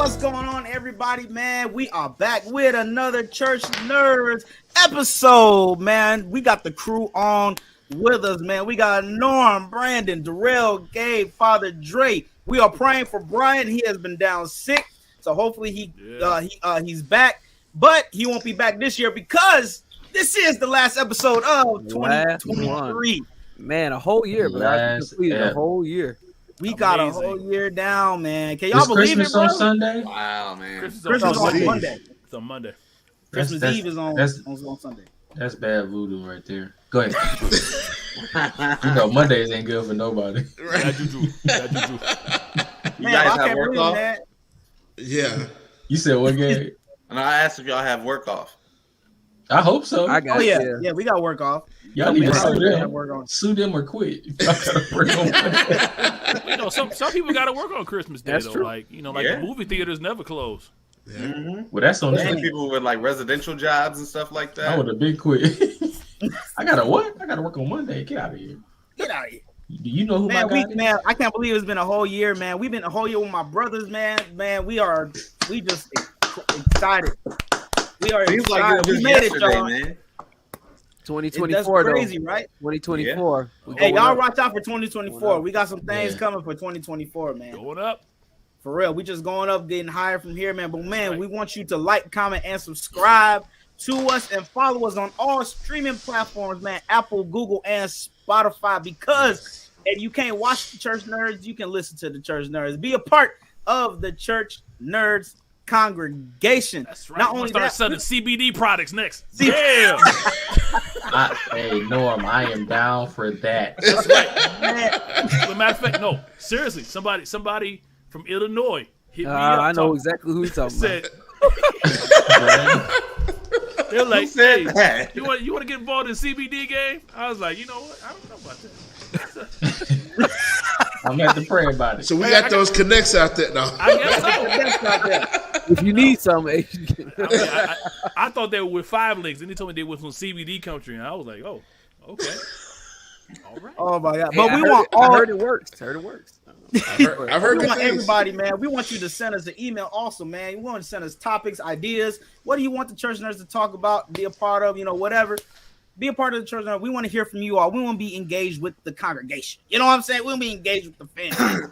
What's going on, everybody, man? We are back with another Church Nerds episode, man. We got the crew on with us, man. We got Norm, Brandon, Darrell, Gabe, Father Dre. We are praying for Brian. He has been down sick, so hopefully he's back. But he won't be back this year because this is the last episode of 2023. Man, a whole year, but I completed a whole year. We got a whole year down, man. Can y'all believe Christmas it, bro? on Sunday? Wow, man. Christmas on Monday. It's on Monday. Christmas Eve is on Sunday. That's bad voodoo right there. Go ahead. You know, Mondays ain't good for nobody. That juju. You guys have work off? Yeah. You said what, Gabe? And I asked if y'all have work off. I hope so. I got yeah, we got work off. Y'all need to sue them. On. Sue them or quit. Y'all gotta work on Monday. You know, some people got to work on Christmas Day. That's though. true. Like, you know, like the movie theaters never close. Yeah. Mm-hmm. Well, that's on Especially them. people with like residential jobs and stuff like I that. would have been quit. I gotta what? I gotta work on Monday. Get out of here. Get out of here. Do you know who Man, my guy is? man, I can't believe it's been a whole year, man. We've been a whole year with my brothers, man. Man, we just excited. We are Seems like excited. it was We made it, yesterday, y'all. man. 2024, That's crazy, though. right? 2024. Hey, y'all watch out for 2024. We got some things coming for 2024, man. Going up. For real, we just going up, getting higher from here, man. But man, we want you to like, comment, and subscribe to us and follow us on all streaming platforms, man. Apple, Google, and Spotify. Because if you can't watch the Church Nerds, you can listen to the Church Nerds. Be a part of the Church Nerds congregation. That's right. Not We'll only start that, selling CBD products next. Yeah. Hey, Norm, I am down for that. That's right. man. As a matter of fact, no, seriously, somebody from Illinois hit me up. I know exactly who you're talking Said, about. they're like, said hey, that? you want to get involved in CBD game? I was like, you know what? I don't know about that. I'm gonna have to pray about it. So we got those connects out there now. I guess so. If you need something, I thought they were with 5 Links, and they told me they were from CBD country, and I was like, oh, okay, all right. Oh my God! Hey, But I we heard want it, all. I heard it works. I've heard We good want things. everybody, man. We want you to send us an email also, man. We want to send us topics, ideas. What do you want the Church Nerds to talk about, be a part of, whatever. Be a part of the Church Nerds. We want to hear from you all. We want to be engaged with the congregation. You know what I'm saying? We want to be engaged with the family.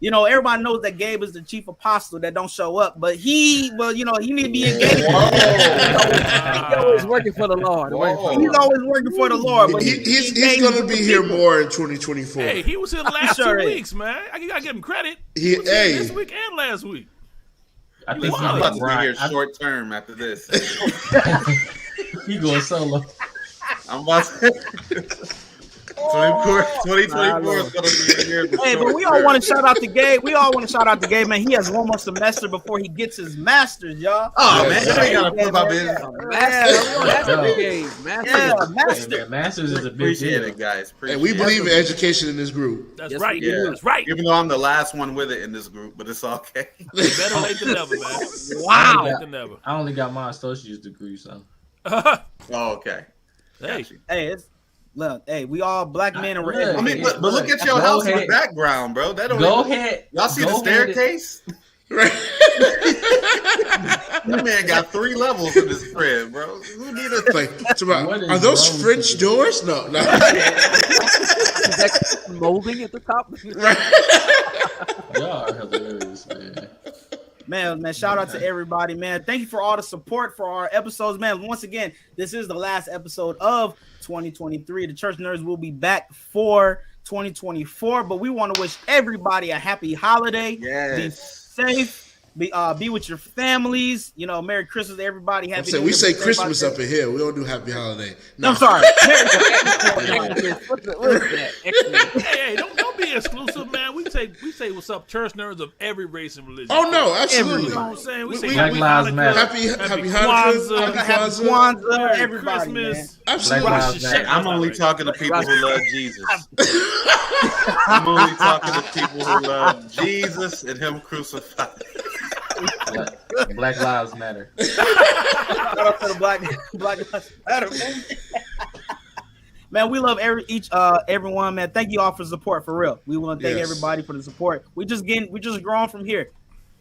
Everybody knows that Gabe is the chief apostle that don't show up, but he need to be engaged. He's always working for the Lord. He's always working for the Lord. But He's going to be here more in 2024. Hey, he was here the last Sure 2 is. weeks, man. I gotta give him credit. He was here Hey, this week and last week. I think I'm about to be here I- short term after this. he going solo. I'm about to. 2024 is going to be a year. Hey, but we all want to shout out to Gabe. Man. He has one more semester before he gets his master's, y'all. Oh, man. You ain't got to put my business. Yeah, Masters is a big Appreciate deal. it, guys. and we believe in education in this group. That's Yes, right. we do. That's right. Even though I'm the last one with it in this group, but it's okay. Better late than never, man. Wow. Better late than never. I only got my associate's degree, so. Oh, okay. Hey, Hey, we all black men and I mean, but look at your Go house in the ahead. background, bro. That don't Go even- ahead. Y'all see Go the ahead. staircase? Right. That man got 3 levels in this crib, bro. Who need a Like, it's about, What is are those wrong with French you? doors? No. molding at the top. Y'all are hilarious, man. Man, shout out to everybody, man. Thank you for all the support for our episodes, man. Once again, this is the last episode of 2023. The Church Nerds will be back for 2024, but we want to wish everybody a happy holiday. Yes. Be safe. Be with your families. Merry Christmas to everybody. Happy New We Year. say Be Christmas safe out up in here. We don't do happy holiday. there. I'm sorry. hey, don't be exclusive, man. We say what's up, church nerds of every race and religion. Oh, no, absolutely. You know what I'm saying? We say Black Lives Matter. Happy Hanukkah. Kwanzaa. Happy Happy Kwanzaa. Kwanzaa, Merry everybody, man. Christmas. Absolutely. Black Lives Matter. I'm only talking to people who love Jesus. I'm only talking to people who love Jesus and Him crucified. Black Lives Matter. Shout out to the Black Lives Matter movement. Man, we love everyone, man. Thank you all for support, for real. We want to thank everybody for the support. We just growing from here.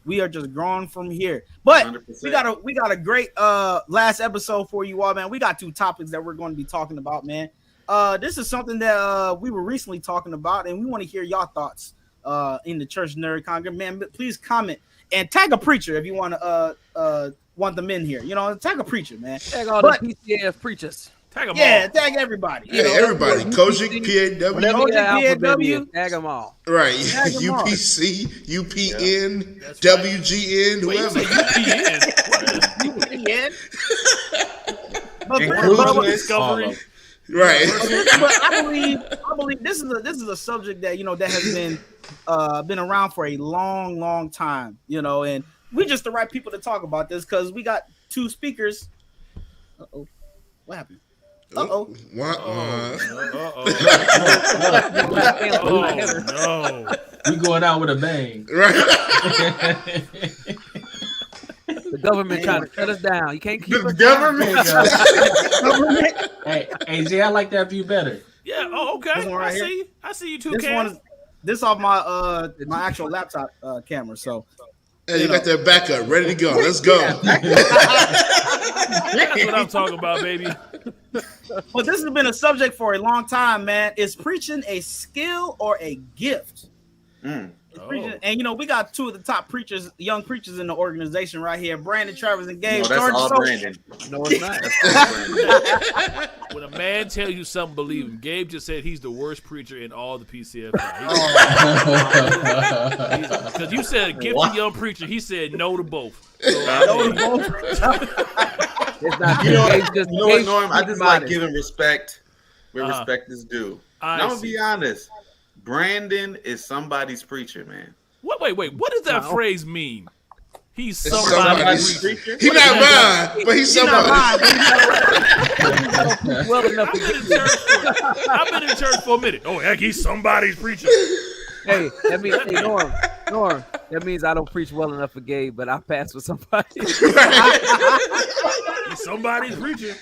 We are just growing from here. But 100%. we got a great last episode for you all, man. We got 2 topics that we're going to be talking about, man. This is something that we were recently talking about, and we want to hear y'all thoughts in the Church Nerd Congress. Man, please comment and tag a preacher if you want to want them in here. You know, tag a preacher, man. Tag all the PCF preachers. Tag them Yeah, all. tag everybody. Hey, everybody. Kojic, PAW. Whatever the alphabet is, PAW. tag them all. Right. Tag 'em all. UPC, UPN, That's right. WGN, Wait, you whoever. say UPN? Yeah. But, Inclusion is Discovery. Right. but I believe this is a subject that that has been around for a long time, and we just the right people to talk about this because we got 2 speakers. Uh-oh. What happened? Uh-oh. What? Oh, no. We going out with a bang. Right. The government trying to shut us down. You can't keep The us government. Hey, Jay, I like that view better. Yeah. Oh, okay. This one right here. I see you 2 This cans. one, this off my my actual laptop camera. So Hey, you got that backup ready to go. Let's go. That's what I'm talking about, baby. but this has been a subject for a long time, man. Is preaching a skill or a gift? Preaching, and we got 2 of the top preachers, young preachers in the organization right here, Brandon, Travis, and Gabe. No, that's all Brandon. No, it's not. When a man tells you something, believe him. Gabe just said he's the worst preacher in all the PCF. Because you said a gifted young preacher. He said no to both. So, It's not. You know Gabe's just- what, Gabe's Norm? I just like modest. giving respect where Uh-huh. respect is due. I Now, I'm going to see. be honest. Brandon is somebody's preacher, man. Wait. What does that phrase mean? He's somebody's somebody's preacher. He not mine, but he's somebody. well enough to I've been in church for a minute. Oh, heck, he's somebody's preacher. Hey, that means Norm. That means I don't preach well enough for Gabe, but I pass with somebody. He's somebody's preacher.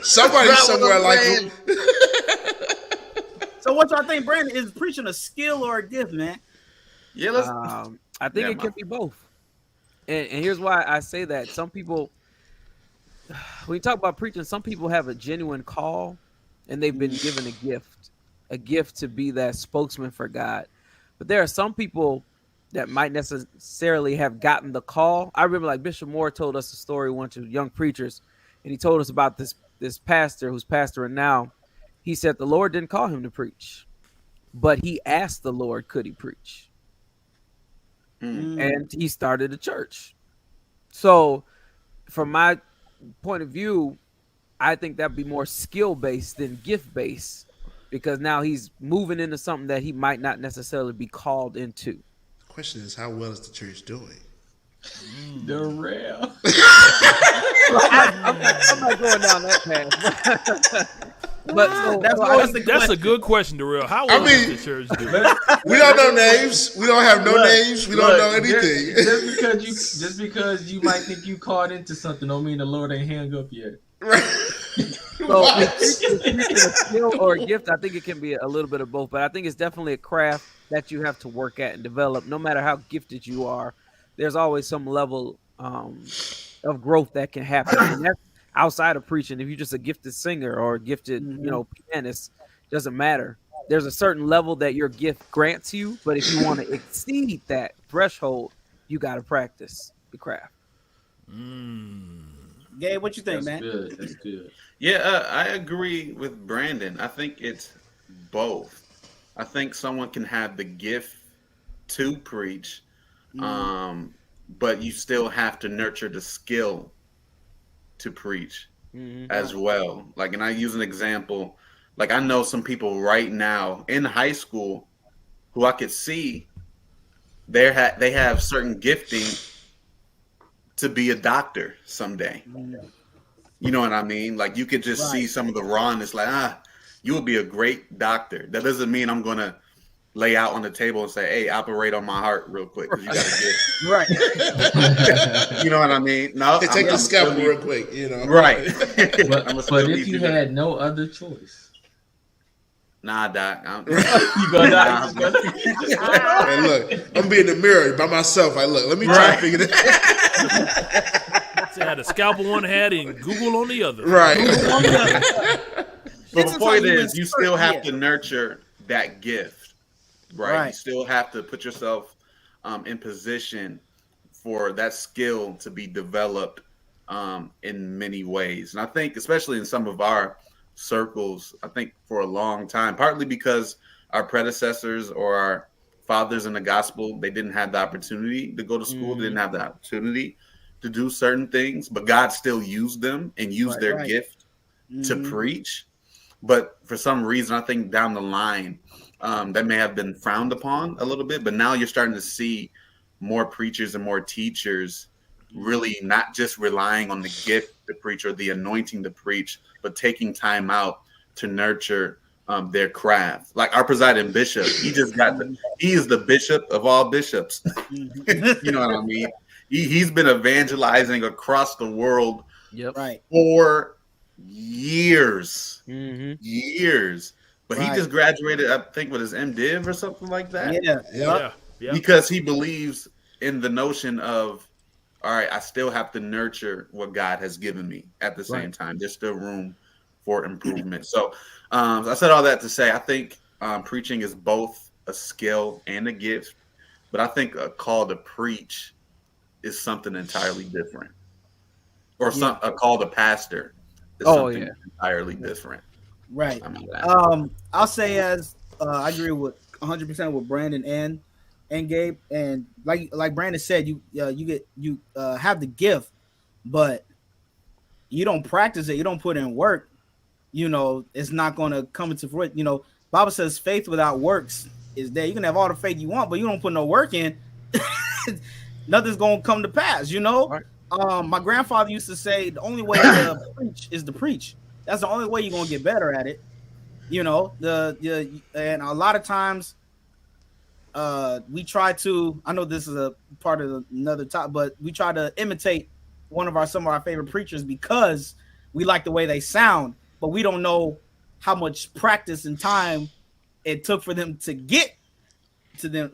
Somebody somewhere like him. So what y'all think, Brandon? Is preaching a skill or a gift, man? Yeah, let's. I think it can be both. And here's why I say that. Some people, when you talk about preaching, some people have a genuine call and they've been given a gift to be that spokesman for God. But there are some people that might necessarily have gotten the call. I remember like Bishop Moore told us a story, one of young preachers, and he told us about this pastor who's pastoring now. He said the Lord didn't call him to preach, but he asked the Lord, could he preach? And he started a church. So from my point of view, I think that'd be more skill-based than gift-based, because now he's moving into something that he might not necessarily be called into. The question is, how well is the church doing? Darrell. I'm not going down that path. But so, That's a good question, Darrell. How well does the church do? We don't know names. We don't have no names. We don't know anything. Just because you might think you caught into something don't mean the Lord ain't hung up yet. So if it's a skill or a gift, I think it can be a little bit of both, but I think it's definitely a craft that you have to work at and develop. No matter how gifted you are, there's always some level of growth that can happen. And that's outside of preaching. If you're just a gifted singer or a gifted, pianist, doesn't matter. There's a certain level that your gift grants you, but if you want to exceed that threshold, you got to practice the craft. Gabe, what you think, man? That's good. Yeah, I agree with Brandon. I think it's both. I think someone can have the gift to preach, but you still have to nurture the skill to preach as well. Like, and I use an example. Like, I know some people right now in high school who I could see they have certain gifting to be a doctor someday. You know what I mean? Like, you could just see some of the rawness, like, you would be a great doctor. That doesn't mean I'm going to lay out on the table and say, hey, operate on my heart real quick, because you got to get You know what I mean? No, Hey, take the scalpel real quick, Right. But if you had no other choice, Nah, Doc. You go down. Hey, look, I'm gonna be in the mirror by myself. Let me try to figure this out. So I had a scalpel on one hand and Google on the other. Right. But This is before how it you is, you still insert- have to nurture that gift, right? Right. You still have to put yourself in position for that skill to be developed in many ways. And I think, especially in some of our circles, I think for a long time, partly because our predecessors or our fathers in the gospel, they didn't have the opportunity to go to school, they didn't have the opportunity to do certain things, but God still used them and used their gift to preach. But for some reason, I think down the line, that may have been frowned upon a little bit. But now you're starting to see more preachers and more teachers really not just relying on the gift to preach or the anointing to preach, but taking time out to nurture their craft. Like our presiding bishop, he is the bishop of all bishops. You know what I mean? He's been evangelizing across the world Right. for years. But he Right. just graduated, I think, with his MDiv or something like that. Yeah. Because he believes in the notion of, all right, I still have to nurture what God has given me at the same time. There's still room for improvement. So I said all that to say I think preaching is both a skill and a gift, but I think a call to preach is something entirely different. Or a call to pastor is something entirely different. Right. I mean, I'll say as I agree with 100% with Brandon and Gabe, and like Brandon said, you have the gift, but you don't practice it, you don't put in work. It's not going to come into fruition. Bible says faith without works is dead. You can have all the faith you want, but you don't put no work in, nothing's going to come to pass. Right. My grandfather used to say the only way to preach is to preach. That's the only way you're gonna get better at it. And a lot of times we try to, I know this is a part of another topic, but we try to imitate some of our favorite preachers because we like the way they sound, but we don't know how much practice and time it took for them to get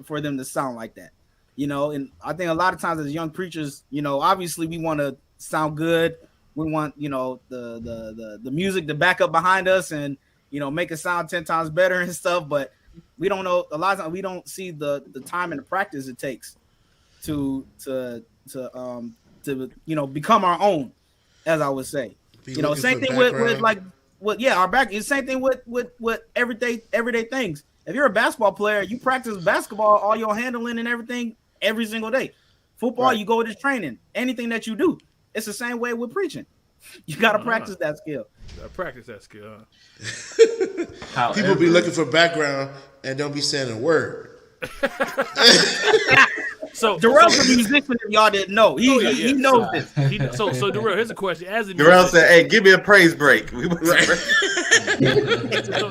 for them to sound like that. And I think a lot of times as young preachers, obviously we want to sound good. We want, the music to back up behind us and, make it sound 10 times better and stuff. But we don't know, a lot of times we don't see the time and the practice it takes to become our own, as I would say. Same thing with our back. It's same thing with everyday things. If you're a basketball player, you practice basketball, all your handling and everything every single day. Football, you go to training. Anything that you do, it's the same way with preaching. You got to practice that skill. Practice that skill. People be looking for background and don't be saying a word. So Darrell's a musician. If y'all didn't know, he knows this. So Darrell, here's a question. Darrell said, "Hey, give me a praise break." So,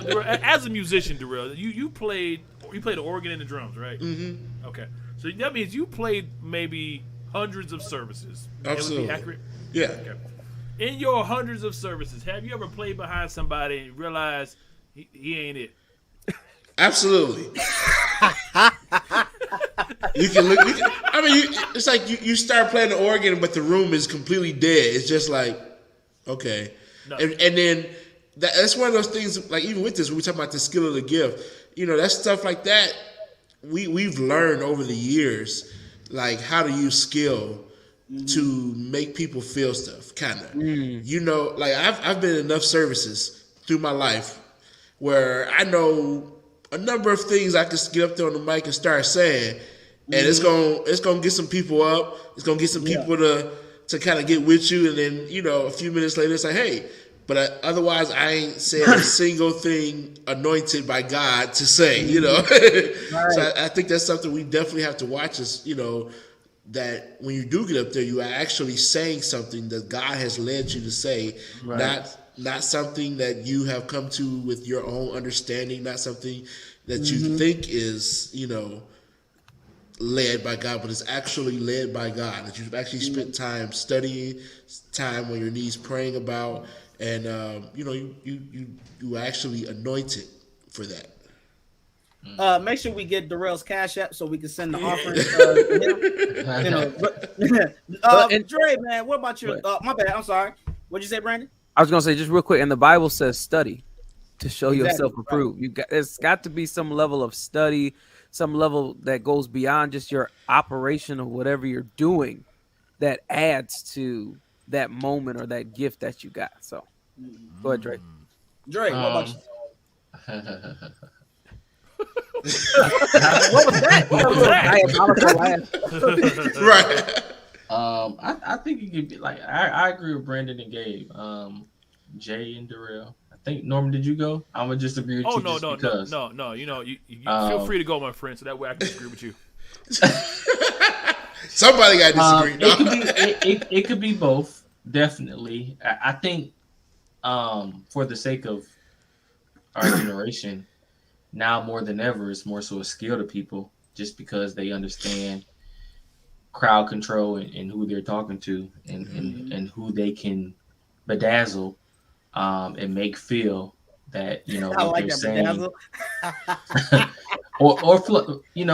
Darrell, as a musician, Darrell, you played the organ and the drums, right? Mm-hmm. Okay, so that means you played maybe hundreds of services. Absolutely. That would be accurate. Yeah. Okay. In your hundreds of services, have you ever played behind somebody and realized he ain't it? Absolutely. You can look. It's like you start playing the organ, but the room is completely dead. It's just like, okay, no. And then that's one of those things. Like even with this, when we talk about the skill of the gift, that's stuff like that. We've learned over the years, like how to use skill to make people feel stuff, kind of. Like I've been in enough services through my life where I know a number of things I can get up there on the mic and start saying, and it's gonna get some people up. It's gonna get some people to kind of get with you, and then a few minutes later, it's like, hey. But otherwise, I ain't saying a single thing anointed by God to say, Right. So I think that's something we definitely have to watch. Is that when you do get up there, you are actually saying something that God has led you to say, right. Not something that you have come to with your own understanding, not something that you think is, led by God, but it's actually led by God, that you've actually spent time studying, time on your knees praying about, and you actually anointed for that. Make sure we get Darrell's Cash App so we can send the offering. Dre, man, what about your? My bad. I'm sorry. What'd you say, Brandon? I was gonna say just real quick, and the Bible says study to show Exactly, yourself approved. It's got to be some level of study, some level that goes beyond just your operation of whatever you're doing, that adds to that moment or that gift that you got. So, go ahead, Dre. Dre, what about you? What was that? Right. I think it could be like I agree with Brandon and Gabe. Jay and Darrell. I think Norman, did you go? I'm gonna just agree with you. No. You know, you feel free to go, my friend, so that way I can agree with you. Somebody got to disagree. It could be both, definitely. I think for the sake of our generation, now more than ever, it's more so a skill to people, just because they understand crowd control and who they're talking to, and who they can bedazzle and make feel that what like they're that saying, or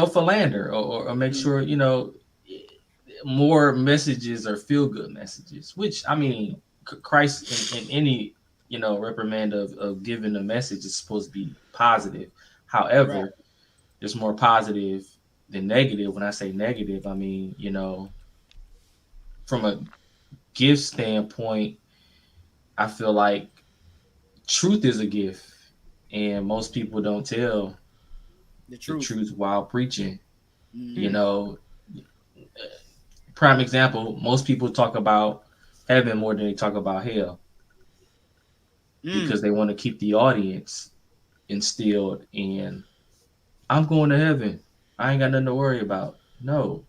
philander, or make sure more messages are feel good messages. Which I mean, Christ in any reprimand of giving a message is supposed to be positive. However, there's more positive than negative. When I say negative, I mean from a gift standpoint, I feel like truth is a gift, and most people don't tell the truth while preaching. Prime example, most people talk about heaven more than they talk about hell, because they want to keep the audience instilled in, I'm going to heaven, I ain't got nothing to worry about. No,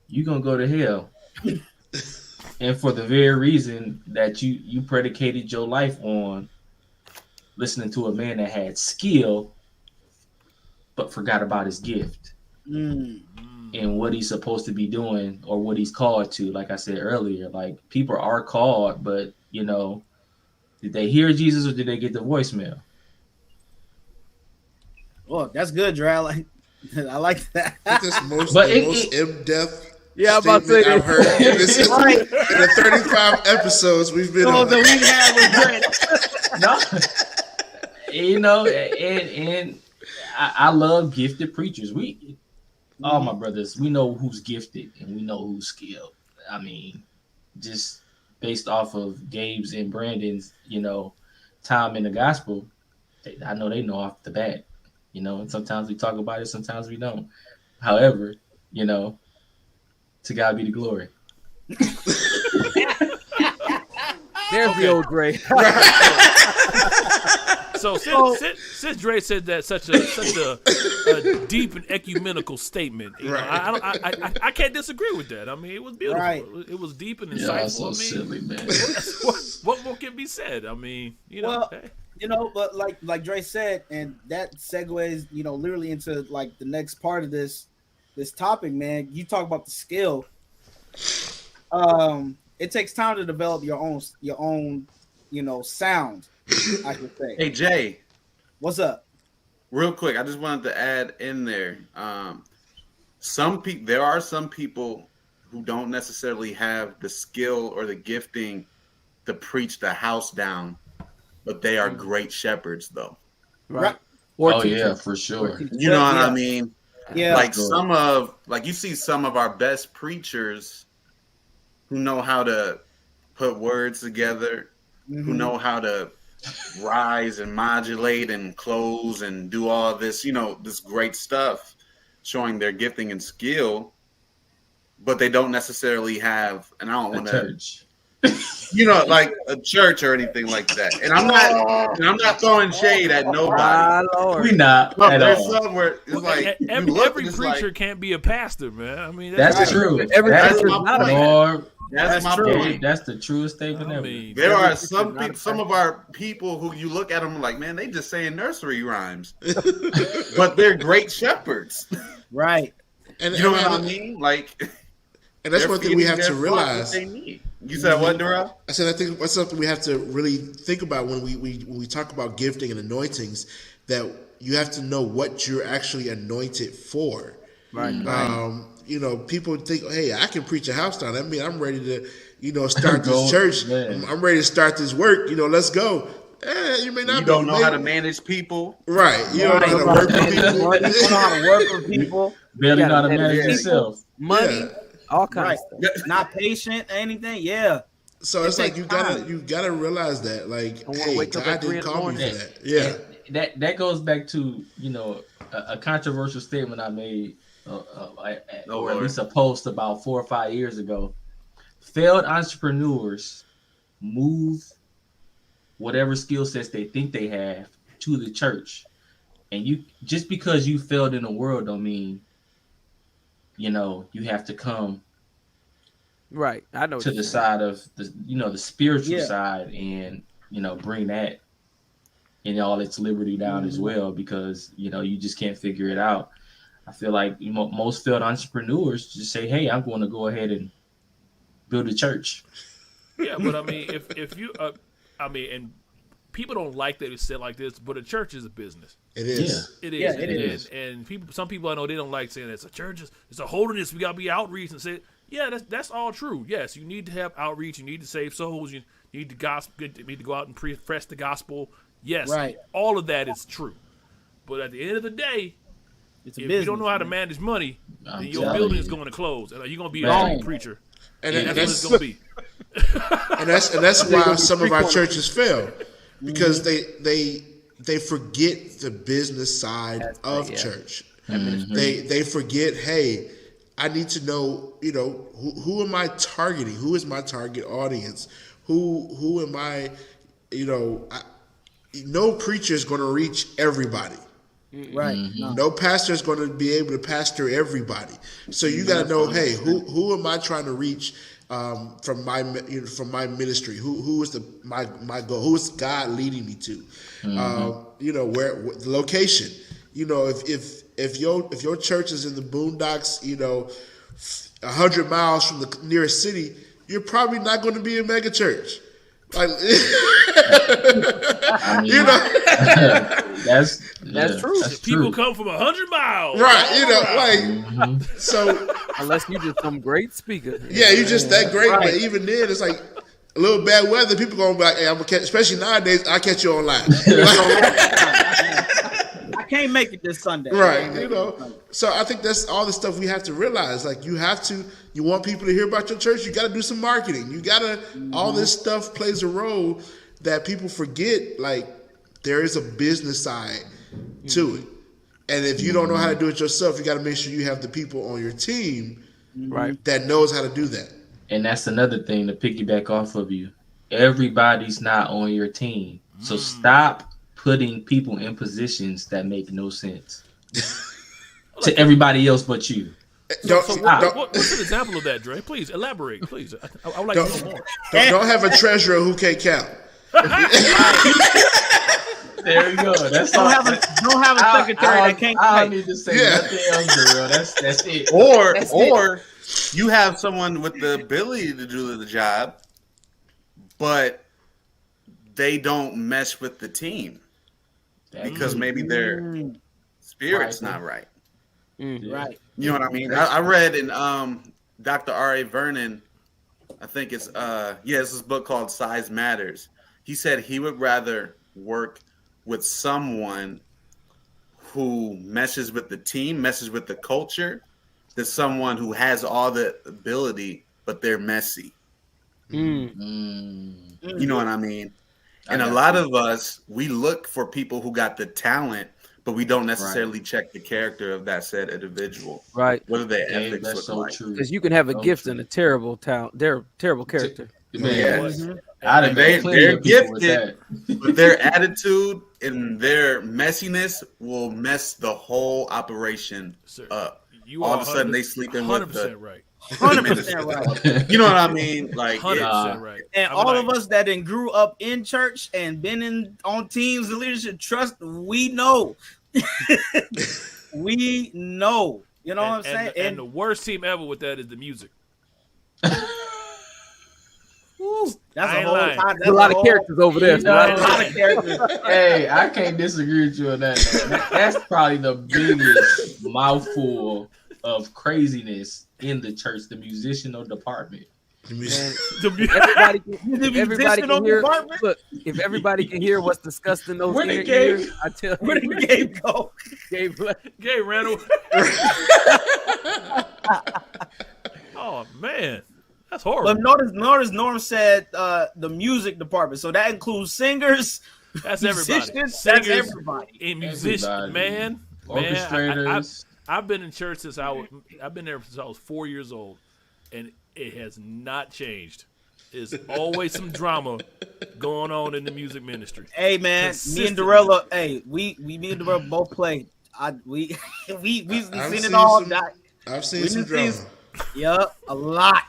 you're gonna go to hell. And for the very reason that you predicated your life on listening to a man that had skill but forgot about his gift and what he's supposed to be doing, or what he's called to. Like I said earlier, like, people are called, but did they hear Jesus, or did they get the voicemail? Oh, that's good, Dre. I like that. That's most in-depth. Yeah, I'm about to say I've heard in the 35 episodes we've been on. And I love gifted preachers. All my brothers, we know who's gifted and we know who's skilled. I mean, just based off of Gabe's and Brandon's, time in the gospel, I know they know off the bat. And sometimes we talk about it, sometimes we don't. However, to God be the glory. There's the old Dre. So since Dre said that such a deep and ecumenical statement, I can't disagree with that. I mean, it was beautiful. Right. It was deep and insightful. So silly, man. What more can be said? I mean, but like Dre said, and that segues, literally into like the next part of this topic, man. You talk about the skill. It takes time to develop your own sound, I should say. Hey Jay, what's up? Real quick, I just wanted to add in there. There are some people who don't necessarily have the skill or the gifting to preach the house down, but they are great shepherds, though. Right. For sure. You know what I mean? Yeah. Like you see some of our best preachers who know how to put words together, who know how to rise and modulate and close and do all this, this great stuff, showing their gifting and skill, but they don't necessarily have, and I don't want to, like a church or anything like that. And I'm not throwing shade at nobody. We not. There's some where it's like every preacher can't be a pastor, man. I mean, that's true. That's my point. That's my true. Point. That's the truest statement ever. There are some of our people who you look at them like, man, they just saying nursery rhymes, but they're great shepherds, right? And you know what I mean? Like, and that's one thing we have to realize. You said what, Darrell? I said I think that's something we have to really think about when we talk about gifting and anointings. that you have to know what you're actually anointed for. Right. You know, people think, hey, I can preach a house down. I mean, I'm ready to, you know, start this church. Man. I'm ready to start this work. You know, let's go. You may not. You don't know how to manage people, right? You don't know how to work with people. You don't know how to work with people. Barely know how to manage yourself. Money, all kinds of stuff. Not patient, anything. Yeah. So it's like you gotta realize that, like, hey, God didn't call me for that. Yeah. That goes back to, you know, a controversial statement I made, or at least a post about 4 or 5 years ago. Failed entrepreneurs move whatever skill sets they think they have to the church, and you just because you failed in the world don't mean, you know, you have to come Right. I know to the side of the, you know, the spiritual side, and, you know, bring that in all its liberty down as well, because, you know, you just can't figure it out. I feel like, you know, most failed entrepreneurs just say, hey, I'm going to go ahead and build a church. Yeah, but I mean, if you, and people don't like that it's said like this, but a church is a business. It is. It is. Yeah, it is. And some people I know, they don't like saying it's a church. It's a holiness. We got to be outreach and say, yeah, that's all true. Yes, you need to have outreach. You need to save souls. You need to go out and profess the gospel. Yes, Right. all of that is true. But at the end of the day, It's a if business. you don't know how to manage money, I'm then your telling building you. is going to close. And you're going to be a Right. street preacher. And That's what that's it's going to be. and that's why some of our churches fail, because they forget the business side of church. They forget, hey, I need to know, you know, who am I targeting? Who is my target audience? Who am I? You know, no preacher is going to reach everybody. Right. No pastor is going to be able to pastor everybody. So you got to know, hey, who am I trying to reach from my ministry? Who is my goal? Who is God leading me to? You know, where the location. You know, if your church is in the boondocks, you know, 100 miles from the nearest city, you're probably not going to be a mega church. Like, I mean, you know, that's true. That's People true. come from 100 miles. right? You know, like, so Unless you just some great speaker. yeah, you just that great. But even then, it's like a little bad weather. People gonna be like, hey, I'm gonna catch. Especially nowadays, I catch you online. I can't make it this Sunday. Right, you know. So I think that's all the stuff we have to realize. Like, you want people to hear about your church, you got to do some marketing. You got to, all this stuff plays a role that people forget. Like, there is a business side to it. And if you don't know how to do it yourself, you got to make sure you have the people on your team Right. that knows how to do that. And that's another thing to piggyback off of you. Everybody's not on your team. So stop putting people in positions that make no sense to everybody else but you. What's an example of that, Dre? Please elaborate, please. I would like to know more. Don't have a treasurer who can't count. There you go. That's Don't have a secretary that can't I don't type. need to say Yeah. nothing else, girl. That's it. or you have someone with the ability to do the job, but they don't mesh with the team because maybe their spirit's not right. Right. You know what I mean? I read in Dr. R.A. Vernon, I think it's it's this book called Size Matters. He said he would rather work with someone who meshes with the team, meshes with the culture, than someone who has all the ability but they're messy. You know what I mean? And a lot of us, we look for people who got the talent, but we don't necessarily check the character of that said individual. Right. What do their Hey, ethics that's look so like? true. Because you can have a So gift true. and a terrible talent. They're terrible character. Man, And they're gifted. gifted, but their attitude and their messiness will mess the whole operation Sir, up. you All are of a sudden, they sleeping with 100% the right. 100% right. You know what I mean? Like, 100% right. And all of us that didn't grew up in church and been on teams and leadership, trust, we know. We know. You know what I'm saying? And the worst team ever with that is the music. That's I a ain't whole lying. time. There's a lot of characters over there. You So I know, don't A lot of characters. Hey, I can't disagree with you on that. That's probably the biggest mouthful of craziness in the church, the musicianal department. Man, The mu- everybody can, The if everybody musicianal can hear. department? Look, if everybody can hear what's discussed in those Where the inner game- ears, I tell Where you, did the game go? Gabe, Gay Randall. Oh man, that's horrible. But notice Norm said the music department, so that includes singers, That's everybody. musicians, that's Singers everybody. and musicians, Everybody. man. Orchestrators. I've been in church since I've been there since I was 4 years old, and it has not changed. There's always some drama going on in the music ministry. Hey man, me and Consistently. Dorella, hey, me and Dorella both play. We I've seen it seen all. some- I've seen We some done seen- drama. Yep, a lot.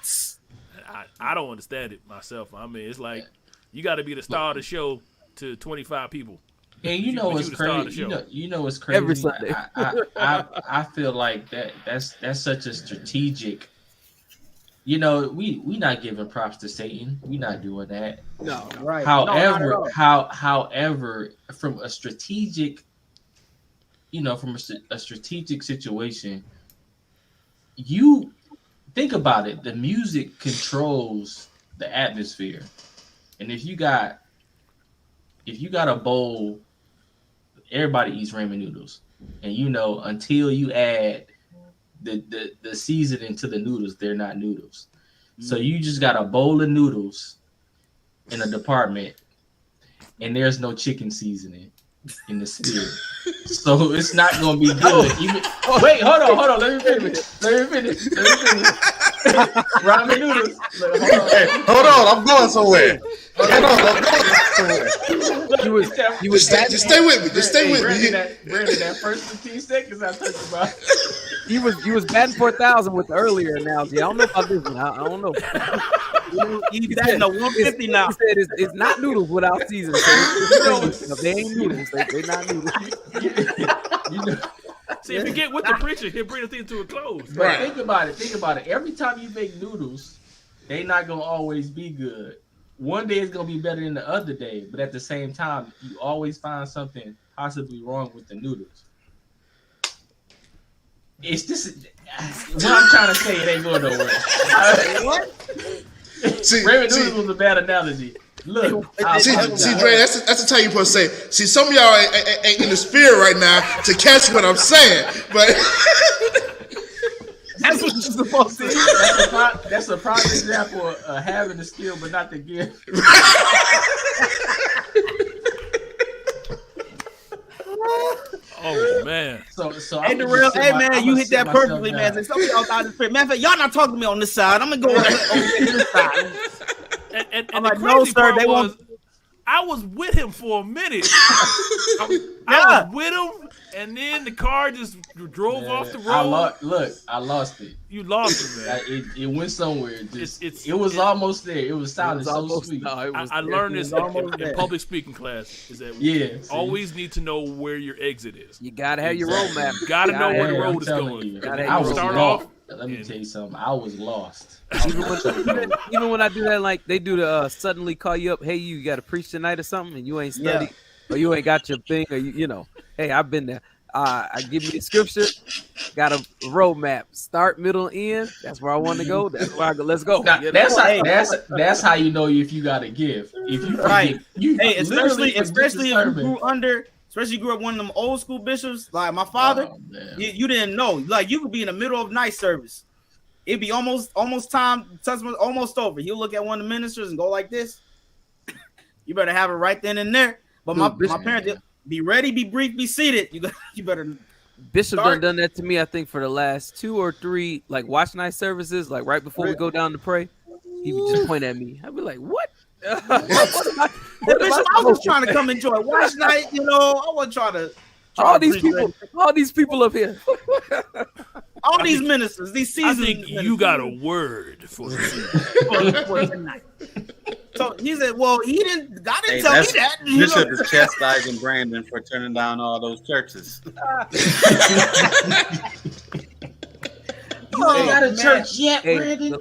I don't understand it myself. I mean, it's like you got to be the star of the show to 25 people. And you know But what's you the star of the crazy? show. You know what's crazy? Every Sunday. I feel like that's such a strategic. You know, we not giving props to Satan. We not doing that. no, Right. No, not at all. However, from a strategic, from a strategic situation, you think about it. The music controls the atmosphere, and if you got a bowl, everybody eats ramen noodles, and until you add the seasoning to the noodles, they're not noodles. So you just got a bowl of noodles in a department, and there's no chicken seasoning in the spirit. So it's not gonna be good. Wait, hold on. Let me finish. Ramen noodles. Look, Hold on, I'm going somewhere. you was Just stay with me. Just stay with me. Brandon, that first 15 seconds I talked about. you was batting for 1,000 with the earlier analogy. I don't know about this one. I don't know. He's batting a 150 now. He said it's not noodles without seasoning. So they ain't noodles. They not noodles. See, if you get with the preacher, he'll bring the thing to a close. But Right. think about it. Every time you make noodles, they not gonna always be good. One day it's gonna be better than the other day, but at the same time, you always find something possibly wrong with the noodles. It's just what I'm trying to say. It ain't going nowhere. See, Ramen see, noodles was a bad analogy. Look, I See, apologize. Dre, that's the time you're supposed to say. See, some of y'all ain't in the spirit right now to catch what I'm saying, but That's what you're supposed to do. That's a prime example of having the skill but not the gift. Oh man, So Hey, Darrell, hey man, you hit that perfectly, man. So some of y'all got the spirit. Matter of fact, y'all not talking to me on this side. I'm gonna go over here to this side. and I'm the like, crazy no, sir, part they was, won't- I was with him for a minute. I Yeah. was with him, and then the car just drove off the road. I lost it. You lost it, man. It went somewhere. It's- It was almost there. It was sounding so sweet. I learned this in public speaking class. Is that Yeah, see? always need to know where your exit is. You gotta have your Exactly. roadmap. You gotta know where the Hey, road I'm is telling going. you, Gotta I have was start lost. off. Let me and- tell you something. I was lost. Even when I do that, like they do the suddenly call you up, hey, you got to preach tonight or something, and you ain't studied, or you ain't got your thing, or hey, I've been there. I give you the scripture, got a roadmap, start, middle, end. That's where I want to go. That's where I go. Let's go. Now, You know? that's how you know if you got a gift. If you Right. forget, you Hey, literally especially forget if the you sermon. grew up one of them old school bishops like my father. Oh, man. You didn't know. Like you could be in the middle of night service. It'd be almost time, almost over. He'll look at one of the ministers and go like this. You better have it right then and there. But my parents, be ready, be brief, be seated. You better. Bishop Start- done that to me, I think, for the last 2 or 3 like watch night services, like right before we go down to pray. He would just point at me. I'd be like, "What? what am I Bishop, I was supposed trying to come enjoy watch night. I wasn't trying to. all these people up here." All these ministers, these I seasoned think you got a word for for tonight. So he said, "Well, he didn't. God didn't Hey, tell me that's that." Bishop is chastising Brandon for turning down all those churches. ain't got a man. church yet, Hey, Brandon.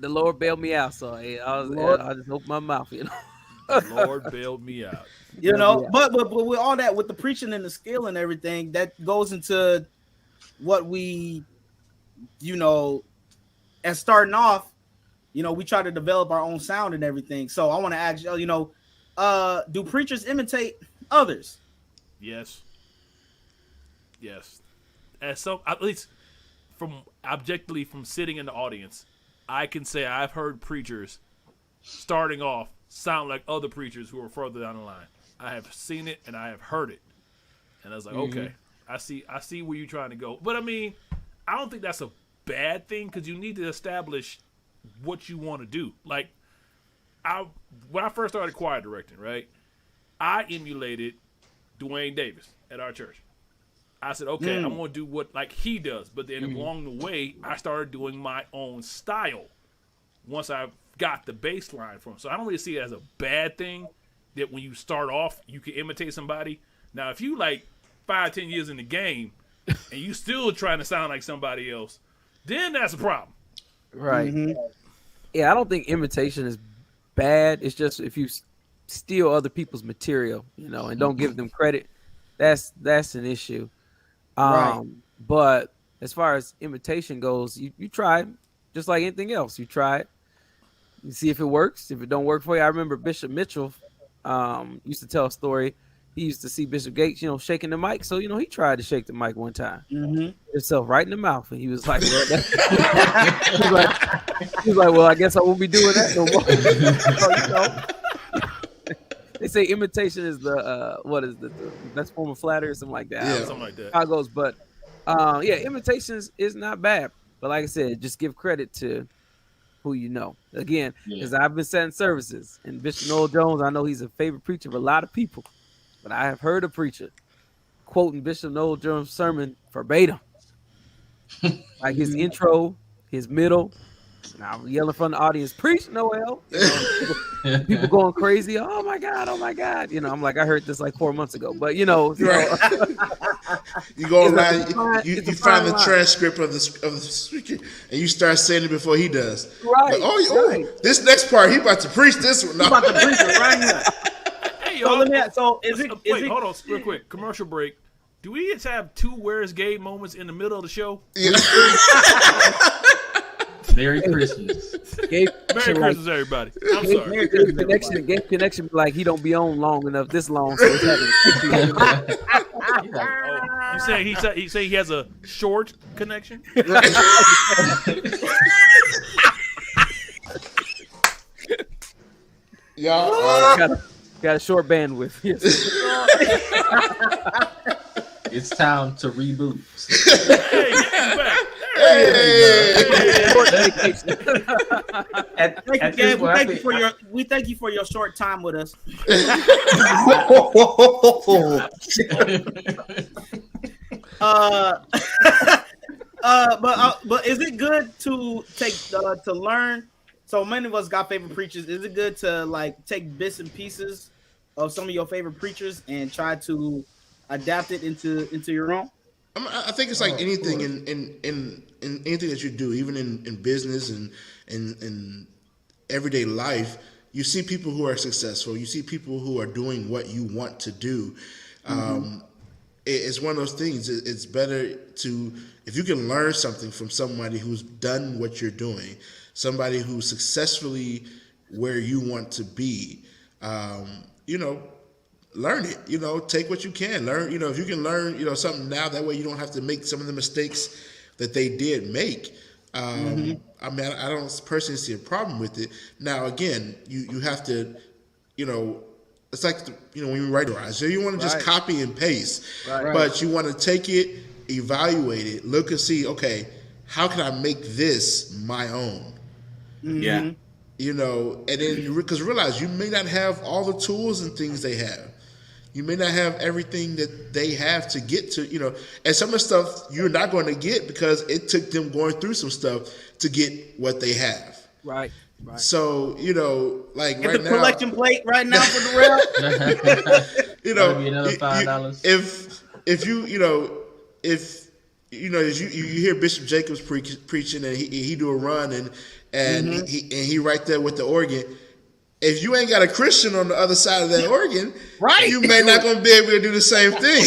the Lord bailed me out, so hey, I'll just open my mouth, you know. The Lord bailed me out. You know, Yeah. but with all that, with the preaching and the skill and everything, that goes into what we, you know, as starting off, you know, we try to develop our own sound and everything. So I want to ask you, you know, do preachers imitate others? Yes. Yes. As some, at least from objectively from sitting in the audience, I can say I've heard preachers starting off sound like other preachers who are further down the line. I have seen it and I have heard it. And I was like, okay, I see where you're trying to go. But I mean, I don't think that's a bad thing because you need to establish what you want to do. Like, when I first started choir directing, right, I emulated Dwayne Davis at our church. I said, okay, I'm going to do what like he does. But then along the way, I started doing my own style once I got the baseline from him. So I don't really see it as a bad thing that when you start off, you can imitate somebody. Now, if you like 5-10 years in the game and you still trying to sound like somebody else, then that's a problem. Right. Yeah, I don't think imitation is bad. It's just if you steal other people's material, you know, and don't give them credit, that's an issue. Right. But as far as imitation goes, you try it, just like anything else. You try it, you see if it works. If it don't work for you, I remember Bishop Mitchell used to tell a story. He used to see Bishop Gates, you know, shaking the mic. So, you know, he tried to shake the mic one time. Himself right in the mouth. And he was like, well, he was like, well, I guess I won't be doing that no more. So, you know, they say imitation is the the best form of flattery or something like that. Yeah. Something like that. How it goes, but yeah, imitation is not bad. But like I said, just give credit to who you know. Again, because I've been setting services, and Bishop Noel Jones, I know he's a favorite preacher of a lot of people, but I have heard a preacher quoting Bishop Noel Jones' sermon verbatim, like his intro, his middle. And I'm yelling from the audience, "Preach, Noel!" You know, people going crazy. Oh my God! You know, I'm like, I heard this like 4 months ago, but you know, You go It's online, a fine- you it's a find fine the line. transcript of the speaker, and you start saying it before he does. Right, Like, oh, right. this next part, he about to preach this one. No. About to preach it right here. Hey, So y'all. let me ask, so is it Wait, hold on, real quick. Commercial break. Do we get to have 2 Where's Gabe moments in the middle of the show? Yeah. Merry Christmas. Gabe, Merry like, Christmas, everybody. I'm sorry. Gabe connection, like he don't be on long enough, this long. So it's having Oh, you saying he say he has a short connection? Y'all, got a short bandwidth. Yes. It's time to reboot. Hey, get back. Short vacation. At Thank you, this Gabe. point, I think- We thank you for your short time with us. But is it good to take to learn? So many of us got favorite preachers. Is it good to like take bits and pieces of some of your favorite preachers and try to adapt it into your own? I think it's like anything in anything that you do, even in business and in everyday life. You see people who are successful. You see people who are doing what you want to do. It's one of those things. It's better to, if you can learn something from somebody who's done what you're doing, somebody who's successfully where you want to be, learn it, take what you can learn. If you can learn, something now, that way you don't have to make some of the mistakes that they did make. I mean, I don't personally see a problem with it. Now, again, you have to, it's like, when you write, so you want to just copy and paste, but you want to take it, evaluate it, look and see, okay, how can I make this my own? Yeah. And then because realize you may not have all the tools and things they have. You may not have everything that they have to get to, and some of the stuff you're not going to get because it took them going through some stuff to get what they have. Right. So, like Get right the now, collection plate right now for the rail. That'll be another $5. if you know, you hear Bishop Jacobs preaching, and he do a run, and he right there with the organ. If you ain't got a Christian on the other side of that organ, Right. you may not gonna be able to do the same thing.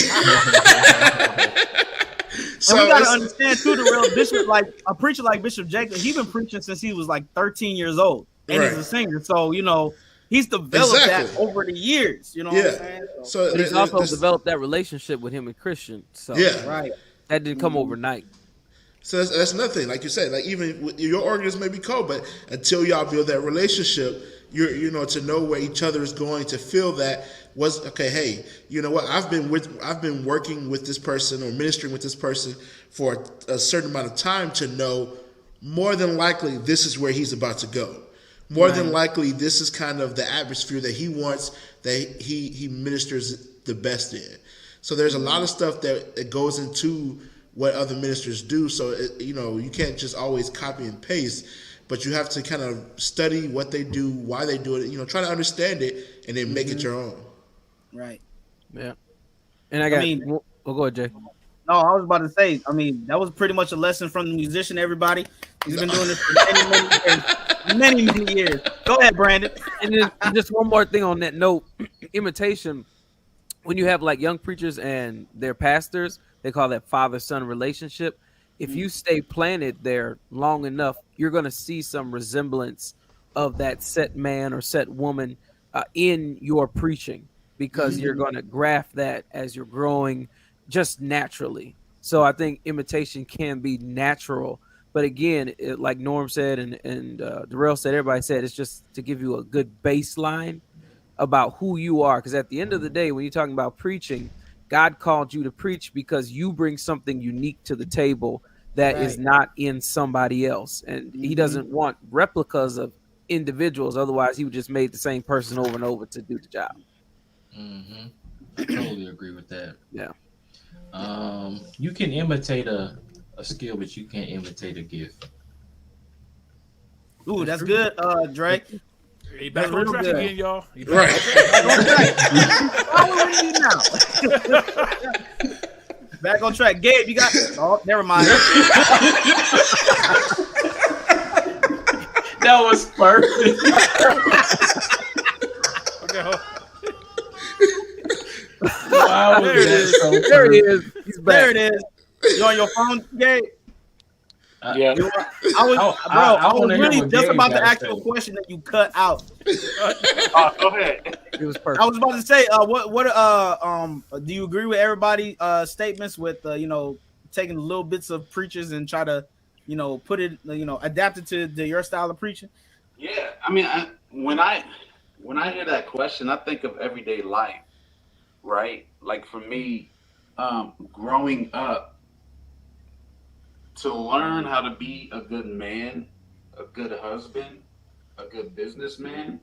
So we gotta understand too, the real bishop, like a preacher like Bishop Jacob, he's been preaching since he was like 13 years old, and he's a singer. So you know, he's developed that over the years. You know what I'm saying? So but he's also developed that relationship with him and Christian. So right, that didn't come overnight. So that's another thing. Like you said, like even your organs may be cold, but until y'all build that relationship, you know, to know where each other is going, to feel that was okay. Hey, you know what? I've been working with this person or ministering with this person for a certain amount of time to know more than likely this is where he's about to go. More than likely, this is kind of the atmosphere that he wants, that he ministers the best in. So there's a lot of stuff that goes into what other ministers do. So you know, you can't just always copy and paste, but you have to kind of study what they do, why they do it. You know, try to understand it and then make it your own. Right. Yeah. And go ahead, Jay. No, I was about to say. I mean, that was pretty much a lesson from the musician. Everybody, he's been doing this for many years. Go ahead, Brandon. And then just one more thing on that note: imitation. When you have like young preachers and their pastors, they call that father-son relationship. If you stay planted there long enough, you're going to see some resemblance of that set man or set woman in your preaching, because you're going to graft that as you're growing just naturally. So I think imitation can be natural. But again, like Norm said and Darrell said, everybody said, it's just to give you a good baseline about who you are. Because at the end of the day, when you're talking about preaching, God called you to preach because you bring something unique to the table that is not in somebody else. And he doesn't want replicas of individuals. Otherwise, he would just made the same person over and over to do the job. Mm-hmm. I totally agree with that. Yeah. You can imitate a skill, but you can't imitate a gift. Ooh, that's good, Drake. Hey, back on track again, y'all. Right. Following you now. Back on track. Gabe, you got... Oh, never mind. That was perfect. Okay, There it is. There he is. He's back. There it is. You on your phone, Gabe? Yeah. I was wanna hear really what just Gabe about to gotta ask you a say. question that you cut out. Go ahead. It was perfect. I was about to say, do you agree with everybody's statements with you know, taking little bits of preachers and try to, you know, put it, you know, adapt it to your style of preaching? Yeah, I mean, when I hear that question, I think of everyday life, right? Like for me, growing up, to learn how to be a good man, a good husband, a good businessman,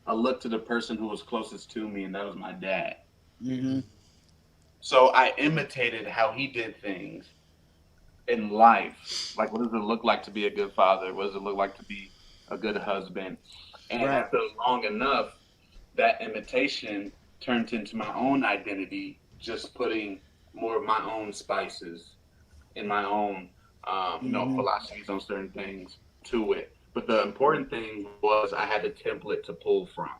I looked to the person who was closest to me, and that was my dad. Mm-hmm. So I imitated how he did things in life. Like, what does it look like to be a good father? What does it look like to be a good husband? And after long enough, that imitation turned into my own identity, just putting more of my own spices in my own philosophies on certain things to it. But the important thing was I had a template to pull from.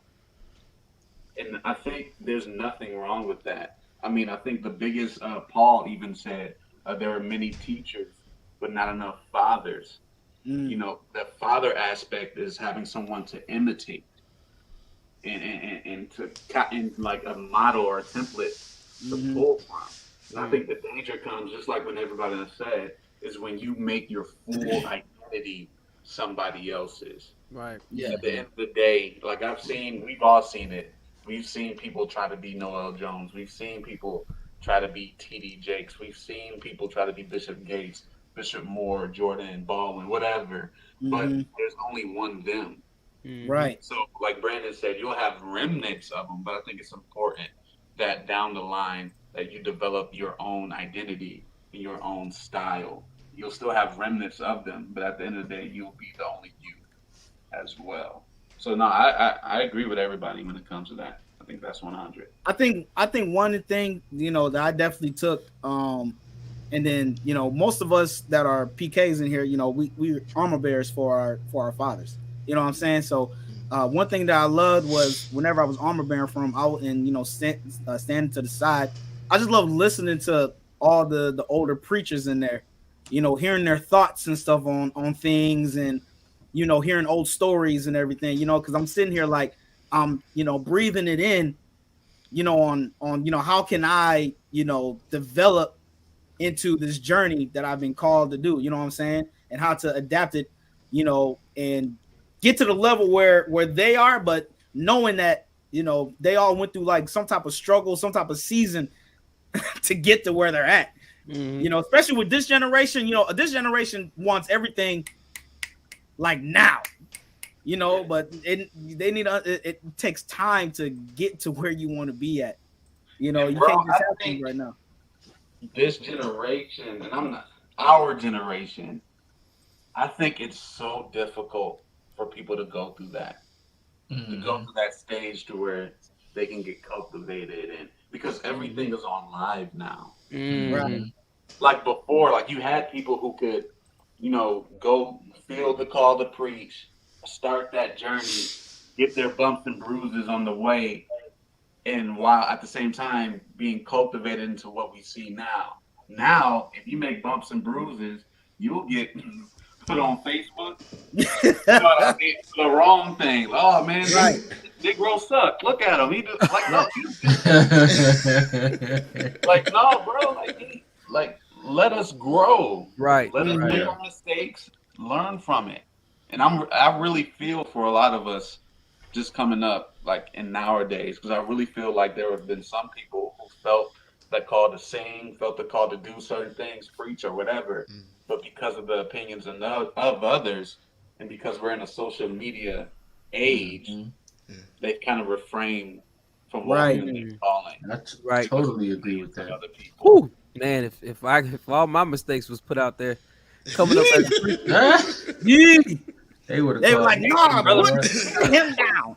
And I think there's nothing wrong with that. I mean, I think the biggest, Paul even said, there are many teachers, but not enough fathers. You know, the father aspect is having someone to imitate and like a model or a template to pull from. And I think the danger comes, just like when everybody has said, is when you make your full identity somebody else's. Right. Yeah. At the end of the day, like we've all seen it. We've seen people try to be Noel Jones. We've seen people try to be T.D. Jakes. We've seen people try to be Bishop Gates, Bishop Moore, Jordan Baldwin, whatever. But there's only one them. Right. So, like Brandon said, you'll have remnants of them, but I think it's important that down the line that you develop your own identity and your own style. You'll still have remnants of them, but at the end of the day, you'll be the only you as well. So no, I agree with everybody when it comes to that. I think that's 100. I think one thing, you know, that I definitely took And then, most of us that are PKs in here, we armor bearers for our fathers. You know what I'm saying? So one thing that I loved was whenever I was armor bearing for him, standing to the side, I just loved listening to all the older preachers in there, hearing their thoughts and stuff on things, and hearing old stories and everything, because I'm sitting here like I'm breathing it in, on how can I develop into this journey that I've been called to do, you know what I'm saying, and how to adapt it, and get to the level where they are, but knowing that they all went through like some type of struggle, some type of season to get to where they're at. Especially with this generation, this generation wants everything like now, but it takes time to get to where you want to be at. You can't just have things right now. This generation, and our generation, I think it's so difficult for people to go through that, to go through that stage to where they can get cultivated, and because everything is on live now. Right. Like before, like you had people who could, go feel the call to preach, start that journey, get their bumps and bruises on the way, and while at the same time being cultivated into what we see now. Now, if you make bumps and bruises, you'll get put on Facebook. The wrong thing. Oh man, right. Negro suck. Look at him. He just like no, like no, bro. Like let us grow. Right. Let us make our mistakes, learn from it. And I really feel for a lot of us just coming up like in nowadays, because I really feel like there have been some people who felt that call to sing, felt the call to do certain things, preach or whatever, but because of the opinions of others, and because we're in a social media age, they've kind of refrained from walking in their calling. I totally agree with that. Other people. Ooh, man, if all my mistakes was put out there, coming up as a preacher, they would were like, "No, put him down."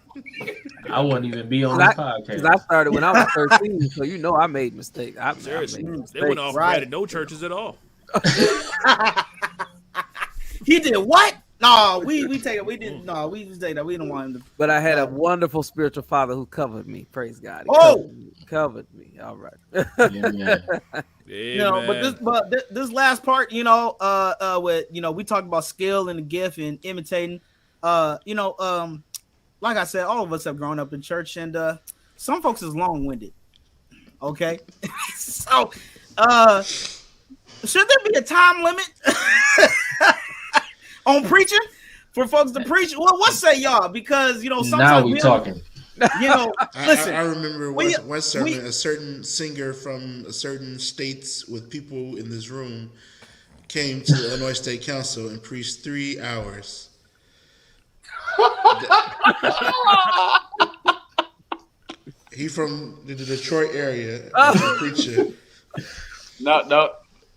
I wouldn't even be on the podcast. Because I started when I was 13, so I made mistakes. Seriously, I made mistakes. they went off right. No churches at all. He did what? No, we take it. We didn't. No, we just take that. We didn't want him to. But I had a wonderful spiritual father who covered me. Praise God. He covered me. All right. But this last part, with we talked about skill and the gift and imitating. Like I said, all of us have grown up in church, and some folks is long-winded. Okay, so should there be a time limit on preaching for folks to preach? Well, what say y'all? Because sometimes now we talking. Listen. I remember one sermon, a certain singer from a certain states with people in this room came to the Illinois State Council and preached 3 hours. He from the Detroit area, preacher. No.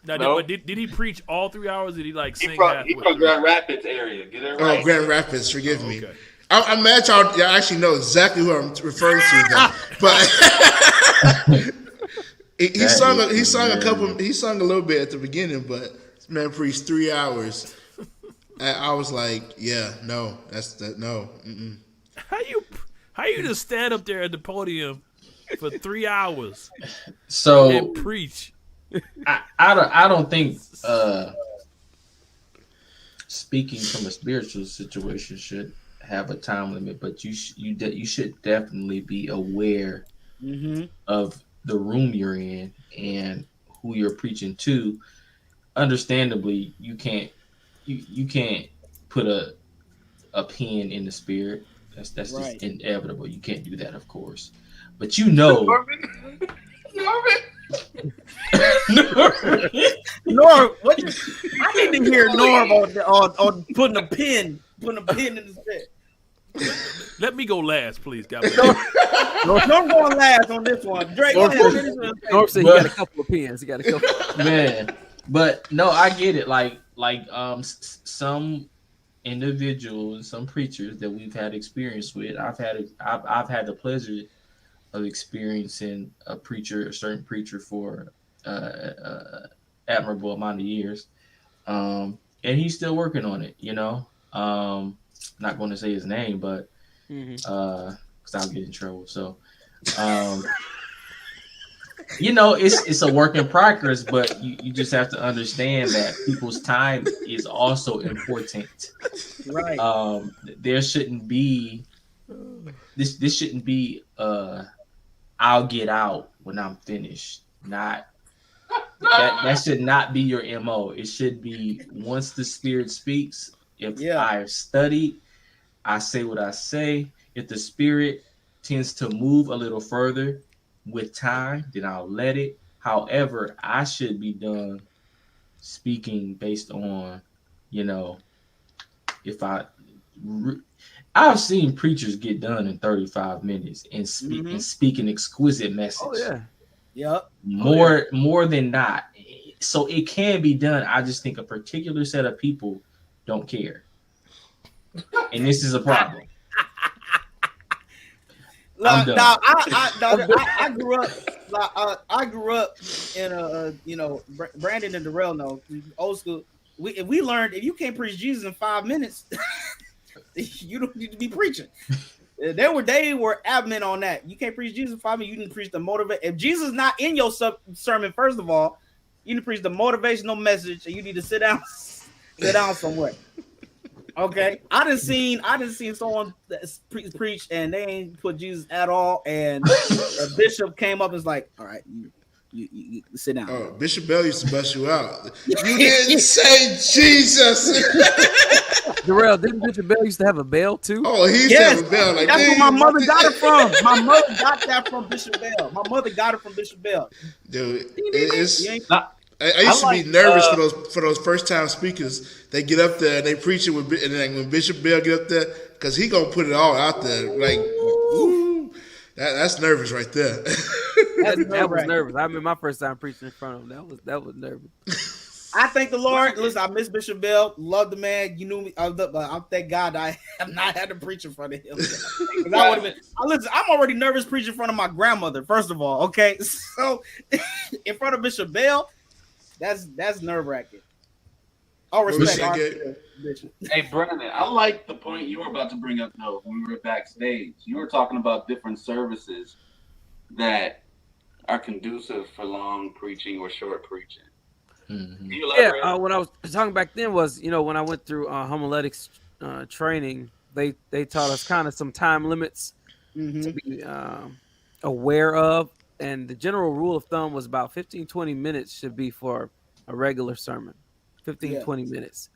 But did he preach all 3 hours? Did he like sing? He from Grand Rapids area. Get it right. Oh, Grand Rapids. Forgive me. I'm mad y'all actually know exactly who I'm referring to, though. But he sung a little bit at the beginning, but this man preached 3 hours. And I was like, yeah, no, no. Mm-mm. How you just stand up there at the podium for 3 hours and preach? I don't think speaking from a spiritual situation should have a time limit, but you should definitely be aware of the room you're in and who you're preaching to. Understandably, you can't put a pin in the spirit. That's just inevitable. You can't do that, of course. But Norm, what? I need to hear Norm on putting a pin in his bed. Let me go last, please. God Norm going last on this one. Drake, Norm said he got a couple of pins. He got a couple. Man, but no, I get it. Like some individuals, some preachers that we've had experience with. I've had the pleasure of experiencing a certain preacher for admirable amount of years. And he's still working on it, not going to say his name, but because I'll get in trouble. So, it's a work in progress, but you just have to understand that people's time is also important. Right. There shouldn't be this shouldn't be I'll get out when I'm finished. Not that should not be your MO. It should be once the Spirit speaks. If I've studied, I say what I say. If the Spirit tends to move a little further with time, then I'll let it. However, I should be done speaking based on, if I've seen preachers get done in 35 minutes and speak an exquisite message. Oh yeah. Yep. More than not. So it can be done. I just think a particular set of people don't care. And this is a problem. I grew up. I grew up in Brandon and Darrell know old school. We learned if you can't preach Jesus in 5 minutes, you don't need to be preaching. They were adamant on that. You can't preach Jesus in 5 minutes. You didn't preach the motivate. If Jesus is not in your sermon, first of all, you need to preach the motivational message, and you need to sit down somewhere. Okay, I done seen someone preach and they ain't put Jesus at all, and a bishop came up and was like, "All right, you sit down." Oh, Bishop Bell used to bust you out. You didn't say Jesus. Darrell, didn't Bishop Bell used to have a bell too? Oh, he used to have a bell. Like, that's where my mother got it from. My mother got that from Bishop Bell. My mother got it from Bishop Bell. Dude, I used to be nervous for those first time speakers. They get up there and they preach it and then when Bishop Bell get up there, because he gonna put it all out there. Like, ooh, that's nervous right there. That was nervous. I remember my first time preaching in front of him. That was nervous. I thank the Lord. Listen, I miss Bishop Bell. Love the man. You knew me. I thank God I have not had to preach in front of him. I would have been. Listen, I'm already nervous preaching in front of my grandmother. First of all, okay. So in front of Bishop Bell, that's nerve wracking. All respect, Bishop. Hey, Brandon, I like the point you were about to bring up. Though when we were backstage, you were talking about different services that are conducive for long preaching or short preaching. Yeah, what I was talking back then was, when I went through homiletics training, they taught us kind of some time limits to be aware of, and the general rule of thumb was about 15-20 minutes should be for a regular sermon. 15-20 minutes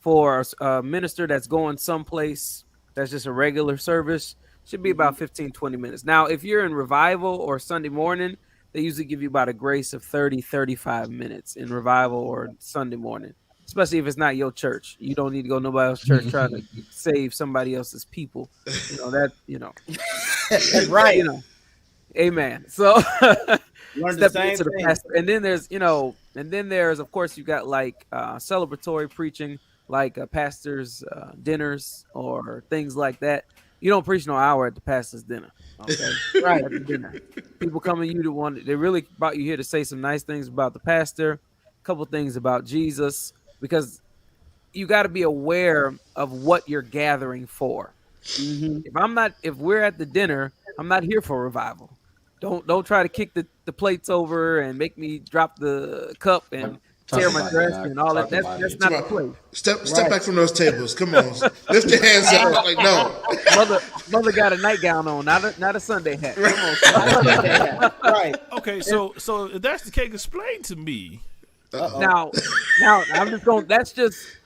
for a minister that's going someplace that's just a regular service should be about 15-20 minutes. Now, if you're in revival or Sunday morning, they usually give you about a grace of 30-35 minutes in revival or Sunday morning, especially if it's not your church. You don't need to go to nobody else's church trying to save somebody else's people. That's right. Amen. So learn the same thing. pastor. And then there's of course you got like celebratory preaching, like pastors' dinners or things like that. You don't preach no hour at the pastor's dinner. Okay. Right. At the dinner. People coming they really brought you here to say some nice things about the pastor, a couple things about Jesus, because you got to be aware of what you're gathering for. If we're at the dinner, I'm not here for revival. Don't try to kick the plates over and make me drop the cup and tear my dress and all that. That's not the place. Step back from those tables. Come on, lift your hands up. Like no, mother got a nightgown on, not a Sunday hat. Come on, right. Okay, so if that's the case, explain to me. Now I'm just going. That's just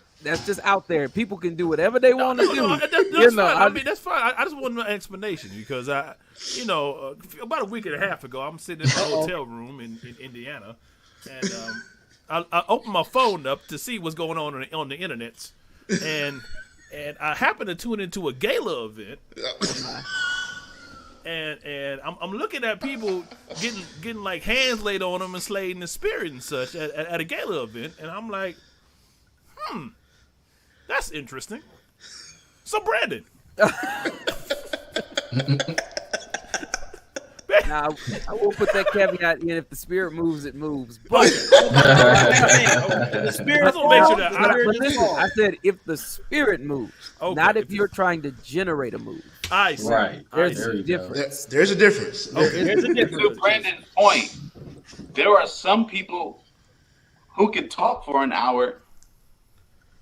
out there. People can do whatever they want to do. That's fine. That's fine. I just want an explanation because about a week and a half ago, I'm sitting in a hotel room in Indiana, and I opened my phone up to see what's going on the internet, and I happened to tune into a gala event, and I'm looking at people getting like hands laid on them and slayed in the spirit and such at a gala event, and I'm like, that's interesting. So Brandon, Now, I will put that caveat in: if the spirit moves, it moves. But The spirit Let's make sure falls, that the I- spirit but just listen, falls. I said if the spirit moves, Okay, not if if you're trying to generate a move. I see. Right. There's There a you go. difference. There's a difference. Okay. There's a To difference. Brandon's point, there are some people who can talk for an hour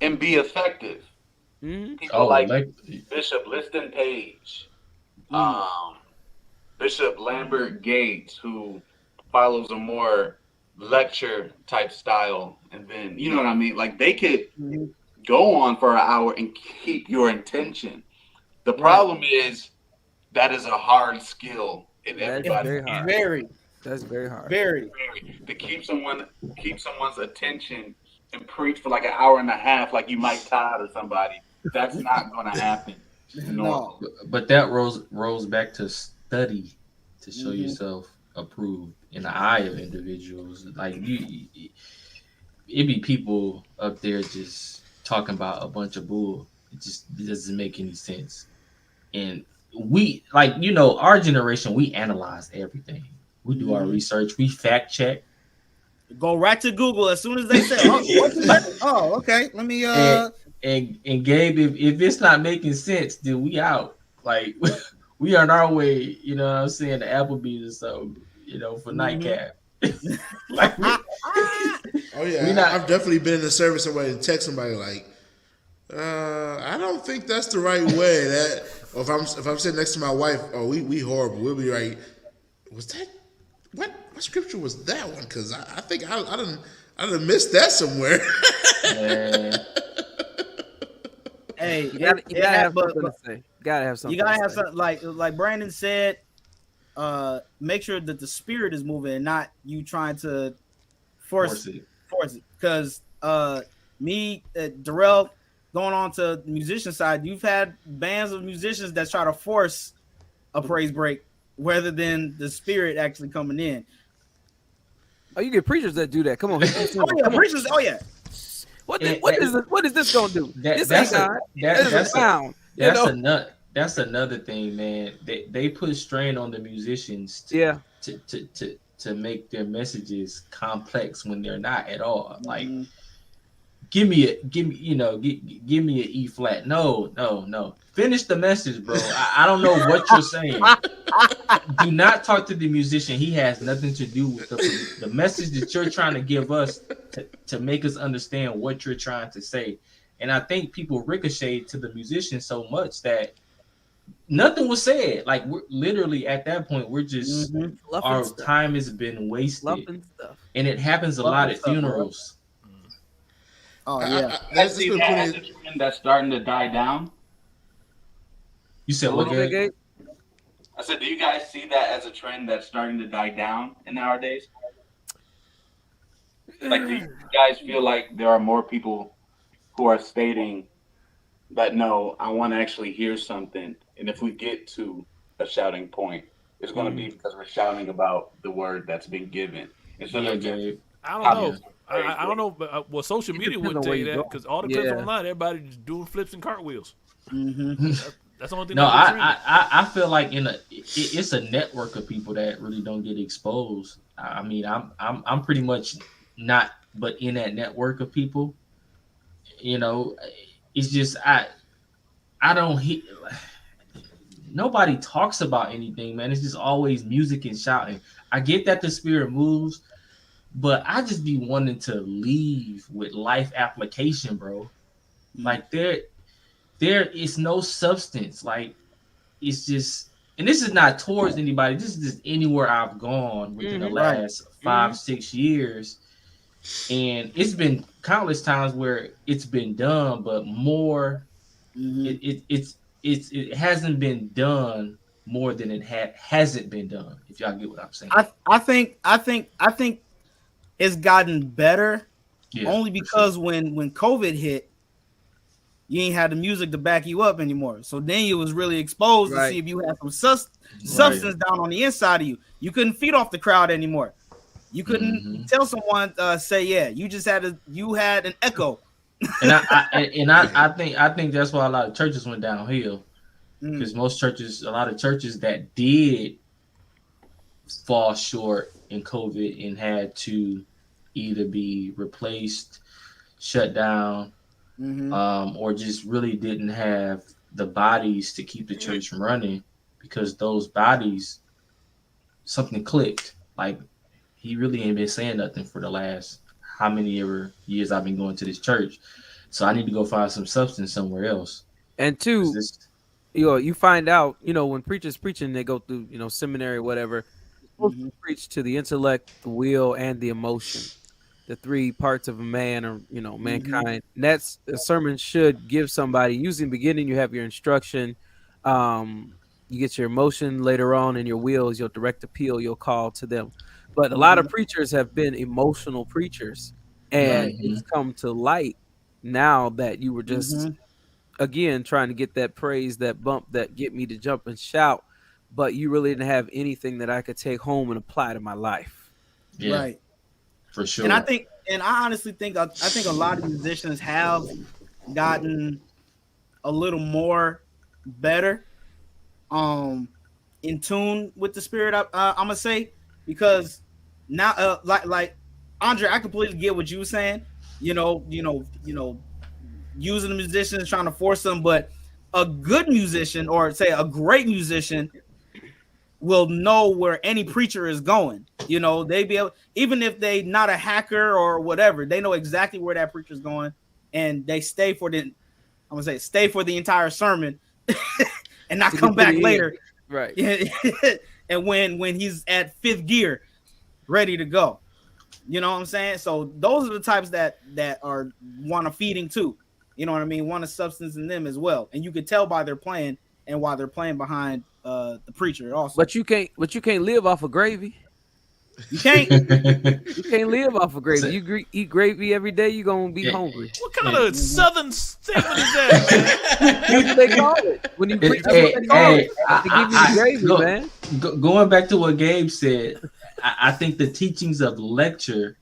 and be effective. Mhm. People like like Bishop Liston Page, Bishop Lambert Gates, who follows a more lecture type style, and then you know what I mean. Like they could go on for an hour and keep your attention. The problem is that is a hard skill in That's everybody's very hard. Very, That's very hard. very. to keep someone's attention and preach for like an hour and a half, like you Mike Todd or somebody. That's not going to happen. No. but that rolls back to study to show Mhm. yourself approved in the eye of individuals. Like it be people up there just talking about a bunch of bull. It just doesn't make any sense. And we, like, our generation, we analyze everything. We do our research. We fact check. Go right to Google as soon as they say, what's that? Oh, okay. Let me And Gabe, if it's not making sense, then we out. Like we on our way. You know what I'm saying? The Applebee's or something. For nightcap. Like Oh yeah, We not- I've definitely been in the service somebody to text somebody like, I don't think that's the right way. That or if I'm sitting next to my wife, we horrible. We'll be like, was that what scripture was that one? Because I think I done missed that somewhere. man, hey, You gotta have something to say. Gotta have something. you gotta to have say. something like Brandon said. Make sure that the spirit is moving and not you trying to force it. it. Because Darrell, going on to the musician side, you've had bands of musicians that try to force a praise break rather than the spirit actually coming in. Oh, you get preachers that do that. Come on. Oh yeah, preachers. Oh yeah. What And- is this gonna do? This That's ain't a- God. that- This is that's a a- sound. You know? That's another thing, man. They put strain on the musicians Yeah. to make their messages complex when they're not at all. Like Mhm. give me an E flat. No. Finish the message, bro. I don't know what you're saying. Do not talk to the musician. He has nothing to do with the message that you're trying to give us to make us understand what you're trying to say. And I think people ricochet to the musician so much that nothing was said. Like we're literally at that point, we're just Mhm. our Stuff. time has been wasted, Fluffing stuff. and it happens a Fluffing lot at stuff, bro. funerals. Oh yeah. I There's see been that plenty as a trend that's starting to die down. You said A what? little Gabe? Gabe? I said, do you guys see that as a trend that's starting to die down in nowadays? Like, do you guys feel like there are more people who are stating that, no, I want to actually hear something, and if we get to a shouting point, it's going to be because we're shouting about the word that's been given. Instead Yeah, of just Gabe. I don't How know. do you- I don't know, but well, social It media depends wouldn't on tell where you you that go. because all the clips Yeah. online, everybody just doing flips and cartwheels. Mhm. That's the only thing. No, that's trending. I feel like it's a network of people that really don't get exposed. I mean, I'm pretty much not, but in that network of people, it's just I don't hear. Nobody talks about anything, man. It's just always music and shouting. I get that the spirit moves, but I just be wanting to leave with life application, bro. Like there is no substance. Like it's just, and this is not towards anybody. This is just anywhere I've gone within the last 5-6 years, and it's been countless times where it's been done, but more, it hasn't been done more than it hasn't been done. If y'all get what I'm saying. I think it's gotten better Yeah, only because when COVID hit, you ain't had the music to back you up anymore. So then you was really exposed to Right. see if you had some substance down on the inside of you. You couldn't feed off the crowd anymore. You couldn't tell someone say, yeah, you had an echo. and I think that's why a lot of churches went downhill, because a lot of churches that did fall short in COVID and had to either be replaced, shut down, or just really didn't have the bodies to keep the church running, because those bodies, something clicked. Like, he really ain't been saying nothing for the last how many ever years I've been going to this church. So I need to go find some substance somewhere else. And two, you find out, when preachers preaching, they go through, seminary or whatever. Supposed to preach to the intellect, the will, and the emotion, the three parts of a man, or mankind. And that's a sermon should give somebody. Usually, in the beginning, you have your instruction. You get your emotion later on, and your will is your direct appeal. You'll call to them. But a lot of preachers have been emotional preachers, and it's come to light now that you were just again trying to get that praise, that bump, that get me to jump and shout, but you really didn't have anything that I could take home and apply to my life. Yeah, right, for sure. And I honestly think a lot of musicians have gotten a little more better, in tune with the spirit. I'm gonna say, because now, like Andre, I completely get what you were saying. Using the musicians, trying to force them, but a good musician, or say a great musician, will know where any preacher is going. They be able, even if they not a hacker or whatever, they know exactly where that preacher is going, and they stay for the entire sermon, and not come back later. Right. And when he's at fifth gear, ready to go. You know what I'm saying? So those are the types that are want a feeding too. You know what I mean? Want a substance in them as well. And you can tell by their playing and why they're playing behind the preacher also. But you can't live off of gravy. You can't. You can't live off of gravy. You eat gravy every day, you're gonna be hungry. What kind of southern statement is that, man? That's what they call it. When you preach, that's what they call it. They give you the gravy, man. Going back to what Gabe said, I think the teachings of lecture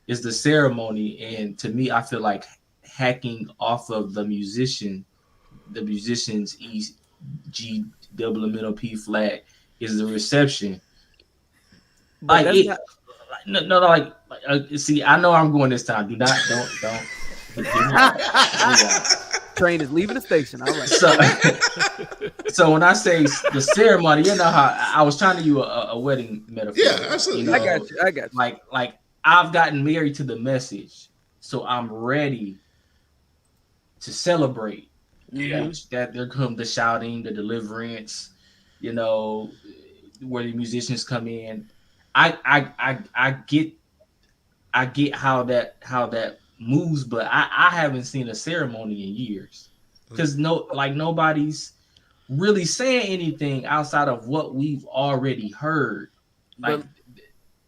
is the ceremony, and to me, I feel like hacking off of the musician's E, G, double middle, P flat is the reception. See, I know I'm going this time. Don't. Train is leaving the station. All right. So when I say the ceremony, how I was trying to use a wedding metaphor. Yeah, absolutely. I got you. Like I've gotten married to the message, so I'm ready to celebrate. That there come the shouting, the deliverance, where the musicians come in. I get how that moves, but I haven't seen a ceremony in years, because nobody's really saying anything outside of what we've already heard. Like,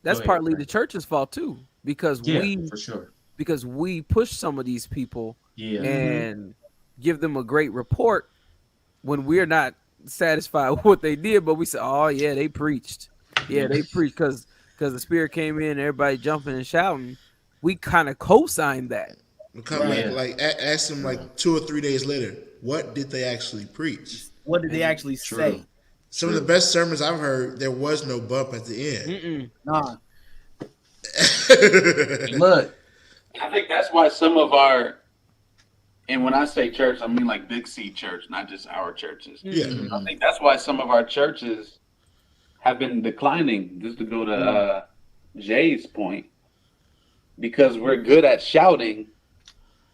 that's partly the church's fault too, because for sure, because we push some of these people and give them a great report when we're not satisfied with what they did, but we say, oh yeah, they preached. Yeah, they preached because the Spirit came in, everybody jumping and shouting. We kind of co-signed that. Ask them 2 or 3 days later, what did they actually preach? What did they actually say? Some of the best sermons I've heard, there was no bump at the end. Nah. Look, I think that's why some of our, and when I say church, I mean like Big C church, not just our churches. Yeah. I think that's why some of our churches have been declining, just to go to Jay's point, because we're good at shouting,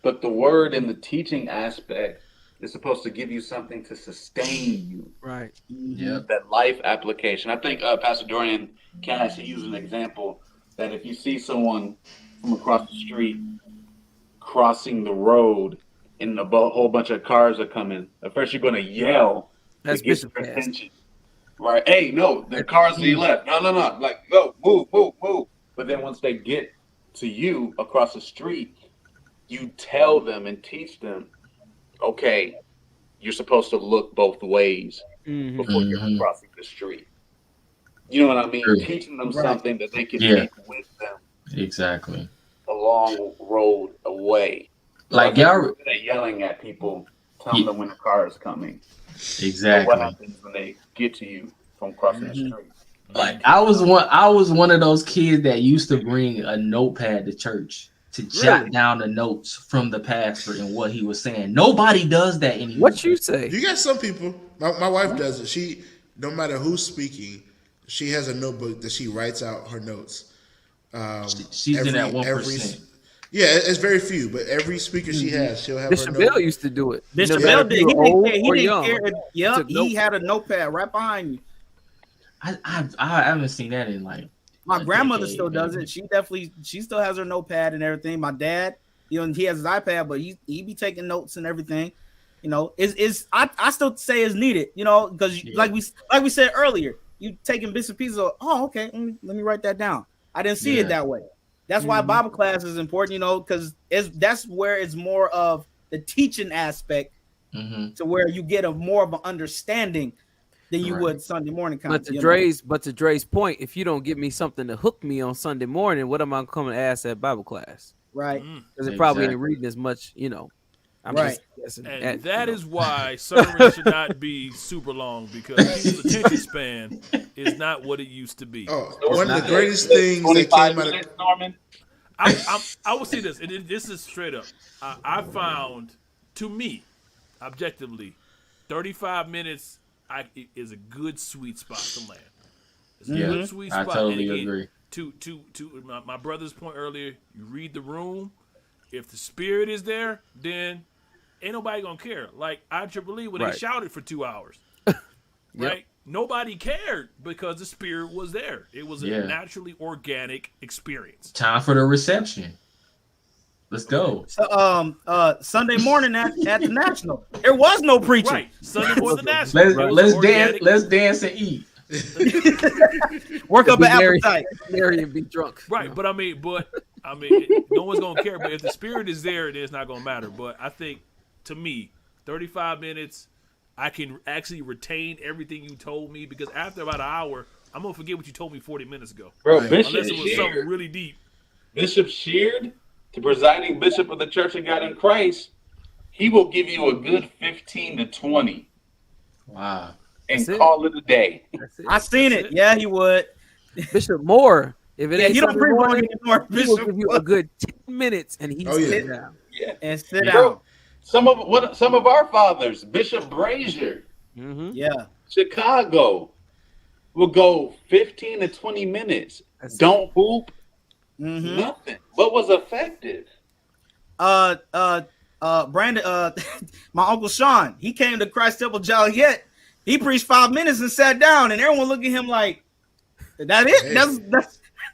but the word and the teaching aspect is supposed to give you something to sustain you. Right. Yeah. That life application. I think Pastor Dorian Cass, he used an example that if you see someone from across the street crossing the road and a whole bunch of cars are coming, at first you're going to yell That's to get Bishop their Cass. attention. Right? Hey, no, the car's to your left. No. Like, go, move. But then once they get to you across the street, you tell them and teach them, okay, you're supposed to look both ways before you're crossing the street. You know what I mean? True. Teaching them something that they can take with them exactly. a long road away. Like y'all yelling at people, telling them when the car is coming. Exactly. What happens when they get to you from crossing the street? Like I was one of those kids that used to bring a notepad to church to jot down the notes from the pastor and what he was saying. Nobody does that anymore. What you say? You got some people. My wife does it. She, no matter who's speaking, she has a notebook that she writes out her notes. She's in that 1%. Yeah, it's very few, but every speaker she has, she'll have Bishop her Bell notebook. used to do it. Bishop No Bell matter did. if He you were old didn't or care. young. Yep, Took he notes. had a notepad right behind you. I haven't seen that in like My a grandmother decade, still does man. it. She still has her notepad and everything. My dad, he has his iPad, but he be taking notes and everything. I still say it's needed, because like we said earlier, you taking bits and pieces of, okay, let me write that down. I didn't see it that way. That's why Bible class is important, because that's where it's more of the teaching aspect to where you get more of an understanding than you would Sunday morning But content. to Dre's point, if you don't give me something to hook me on Sunday morning, what am I coming to ask at Bible class? Right. Because it probably ain't reading as much, I'm Right. just guessing. And that is why sermons should not be super long, because people's attention span is not what it used to be. Oh, one of the greatest things that came out of Norman. I will say this, and this is straight up. I found, to me, objectively, 35 minutes is a good sweet spot to land. It's a good sweet I spot. totally And again, agree. To my brother's point earlier, you read the room. If the spirit is there, then ain't nobody gonna care. Like IEEE when they shouted for 2 hours, right? Nobody cared because the spirit was there. It was a naturally organic experience. Time for the reception. Let's go. So, Sunday morning at the National, there was no preaching. Right, Sunday was the national. Let's dance. Let's dance and eat. Work up an Marry appetite. and be drunk. Right, but I mean, no one's gonna care. But if the spirit is there, then it's not gonna matter. But I think, to me, 35 minutes, I can actually retain everything you told me, because after about an hour, I'm gonna forget what you told me 40 minutes ago. Bro, Bishop Unless it was something Sheard, really deep. Bishop Sheard, the presiding bishop of the Church of God in Christ, he will give you a good 15 to 20 Wow. and That's it. call it a day. That's it. I seen it. Yeah, he would. Bishop Moore, if it Yeah, ain't he don't Sunday preach long morning, anymore. he will Bishop give you a good 10 minutes and he's sitting down. Yeah. and sit Bro, down. some of our fathers, Bishop Brazier, Mm-hmm. Yeah. Chicago, will go 15 to 20 minutes. That's Don't hoop, Mm-hmm. nothing. But was effective. Brandon, my uncle Sean, he came to Christ Temple Joliet. He preached 5 minutes and sat down, and everyone looked at him like, "That it? Hey.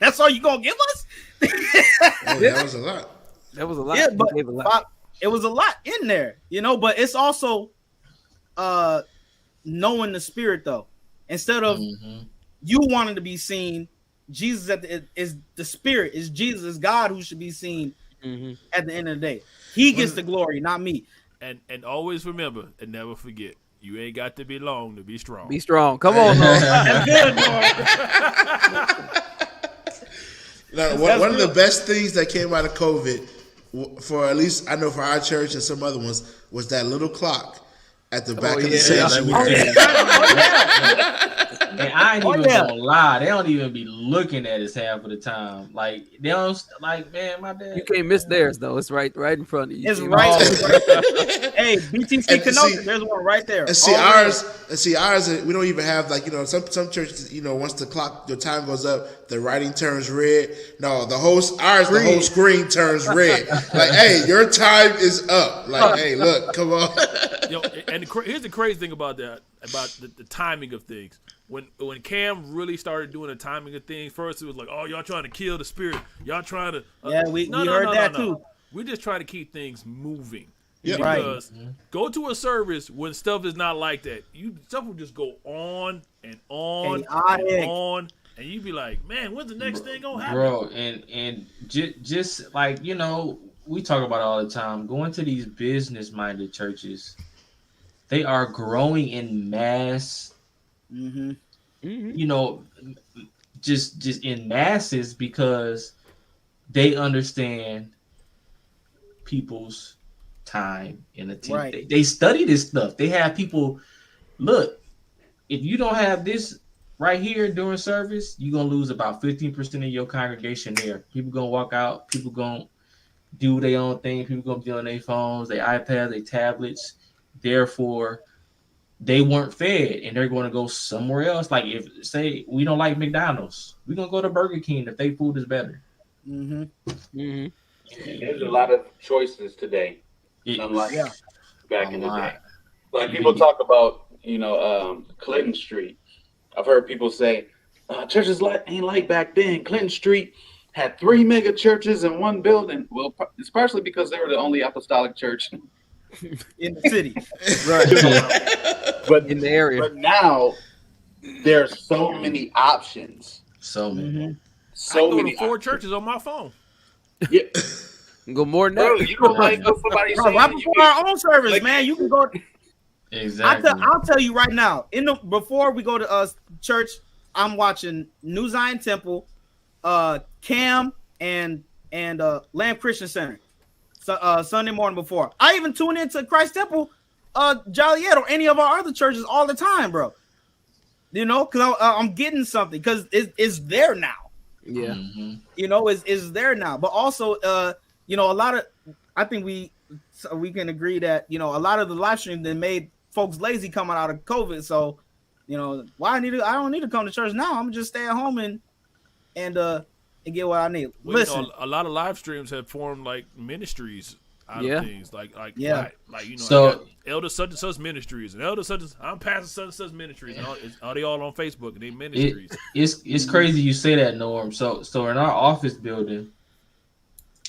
That's all you gonna give us?" Oh, that was a lot. That was a lot. Yeah, He but gave a lot. it was a lot in there, But it's also knowing the spirit, though. Instead of you wanting to be seen, Jesus is the spirit. Is Jesus, is God who should be seen at the end of the day. He gets the glory, not me. And always remember and never forget, you ain't got to be long to be strong. Be strong. Come on, Lord. That's good, Lord. Now, one of the best things that came out of COVID, for at least I know for our church and some other ones, was that little clock at the back of the sanctuary. And I ain't even yeah. gonna lie, they don't even be looking at us half of the time. Like they don't like, man, my dad. You can't miss theirs though. It's right in front of you. It's You right. can't- Hey, BTC And Kenosha, see- there's one right there. And see All ours. We don't even have some churches. Once the time goes up, the writing turns red. No, the whole screen turns red. Like, hey, your time is up. Like, hey, look, come on. And here's the crazy thing about that, about the timing of things. When Cam really started doing the timing of things, first it was like, oh, y'all trying to kill the spirit. Y'all trying to. Yeah, we heard that too. We just try to keep things moving. Yeah. Because go to a service when stuff is not like that. Stuff will just go on and on and on. And you be like, man, when's the next thing gonna happen? Bro, and just like, we talk about it all the time, going to these business-minded churches, they are growing in mass, just in masses, because they understand people's time and attention. Right. They study this stuff. They have people, look, if you don't have this right here during service, you're gonna lose about 15% of your congregation there. People gonna walk out, people gonna do their own thing, people gonna be on their phones, their iPads, their tablets. Therefore, they weren't fed and they're gonna go somewhere else. Like if say we don't like McDonald's, we're gonna go to Burger King if their food is better. Mm-hmm. Mm-hmm. There's a lot of choices today, unlike back in the day. Like people talk about, Clinton Street. I've heard people say, churches ain't like back then. Clinton Street had 3 mega churches in one building. Well, it's partially because they were the only apostolic church In the city. Right. but In the area. But now there's so many options. So many. Mm-hmm. I So go many to 4 options. churches on my phone. Yeah. Go more than Bro, that. you don't like what somebody Bro, saying. right You before can- our own service, like- man, you can go. Exactly. I'll tell you right now. Before we go to church, I'm watching New Zion Temple, Cam, and Lamb Christian Center. So, Sunday morning before. I even tune into Christ Temple, Joliet, or any of our other churches all the time, bro. Because I'm getting something because it's there now. Yeah. Mhm. Is there now. But also, a lot of, I think we can agree that, a lot of the live stream that made folks lazy coming out of COVID. So, I don't need to come to church now. I'm just stay at home and get what I need. Well, Listen, a lot of live streams have formed like ministries out Yeah. of things. Like Yeah. So- I got Elder such and such ministries and Elder such and I'm Pastor such and such ministries. And are they all on Facebook and they ministries? It's crazy you say that, Norm. So in our office building,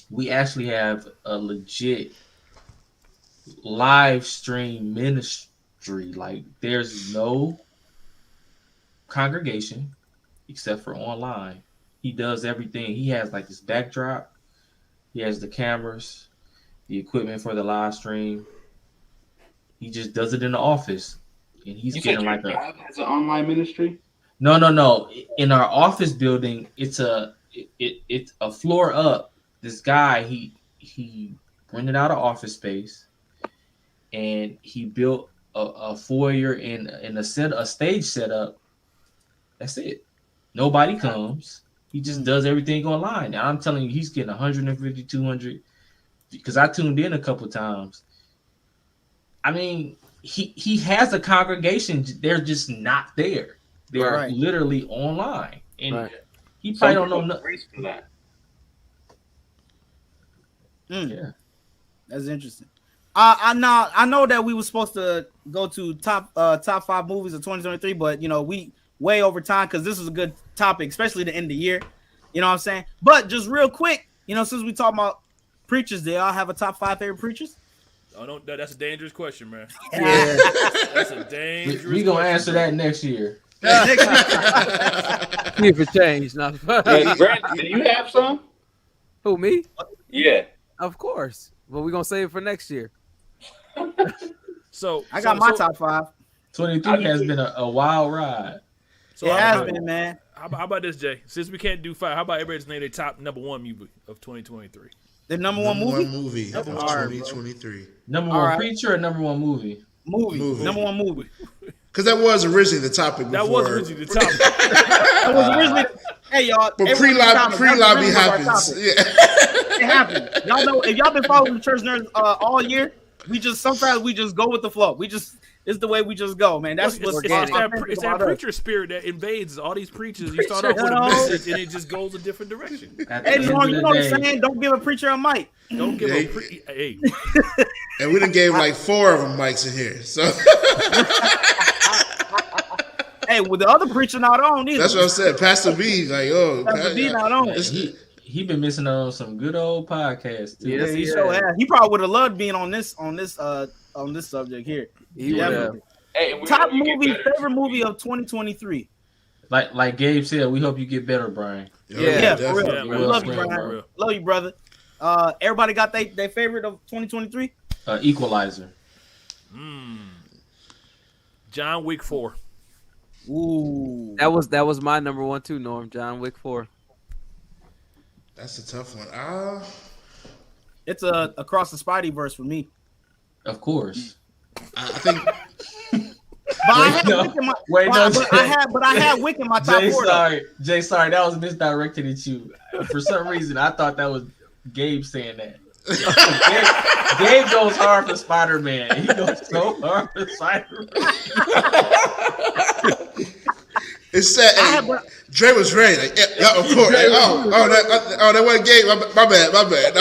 we actually have a legit live stream ministry. Like there's no congregation except for online. He does everything. He has like this backdrop. He has the cameras, the equipment for the live stream. He just does it in the office, and he's You said getting your like a job has an online ministry? no. In our office building, it's a floor up. This guy he rented out an office space, and he built a foyer and a stage setup. That's it. Nobody comes. He just does everything online. Now I'm telling you, he's getting 150, 200. Because I tuned in a couple times. I mean, he has a congregation. They're just not there. They're Right. literally online, and Right. he probably Some don't know. people grace for that. Yeah. that's interesting. I know that we were supposed to go to top 5 movies of 2023, but we way over time because this is a good topic, especially the end of the year. You know what I'm saying? But just real quick, since we talk about preachers, do y'all have a top 5 favorite preachers? Oh, that's a dangerous question, man. Yeah. That's a dangerous. We gonna question, answer bro. that next year. See if it changed. No. Hey, Brandon, do you have some? Who, me? Yeah. Of course. But we're going to save it for next year. So I got my top 5. 23 has been a wild ride. So It how has been, man. about this, Jay? Since we can't do 5, how about everybody just name their top number 1 movie of 2023? The number one movie? of All right, bro. 2023. Number All one right. preacher or number one movie? Movie. Number one movie. Because that was originally the topic before. That was originally the topic. That was originally. Hey, y'all. But everyone pre-lobby remember our happens. topic. Yeah. It happened. Y'all know if y'all been following the church nerds all year, sometimes we just go with the flow. It's the way we just go, man. That's what's it's that preacher spirit that invades all these preachers. You start off with a Preacher, message and it just goes a different direction. At the Hey, end Norm, of you the know what day, I'm saying? Don't give a preacher a mic. Don't give Yeah, hey. And we done gave like 4 of them mics in here. So Hey, with the other preacher not on either. that's what I said. Pastor B, like, oh, Pastor B not on. he been missing out on some good old podcasts too. Yeah, Yes, he he sure has. has. He probably would have loved being on this subject here. He would Definitely. have. Hey, and we Top hope you get movie, better. favorite movie of 2023. Like Gabe said, we hope you get better, Brian. Yeah, for real. Yeah, We man. love you, Yeah, Brian. bro. Love you, brother. Everybody got their favorite of 2023? Equalizer. John Wick 4. Ooh. That was my number 1 too, Norm. John Wick 4. That's a tough one. It's across the Spideyverse for me. Of course. I think But I had Wick in my. But I had Wick in my top Jay, 4. Jay, sorry, that was misdirected at you. For some reason, I thought that was Gabe saying that. Gabe goes hard for Spider-Man. He goes so hard for Spider-Man. It's sad. Hey, Dre was ready. Like, yeah, of course. That wasn't Gabe. My bad. My bad.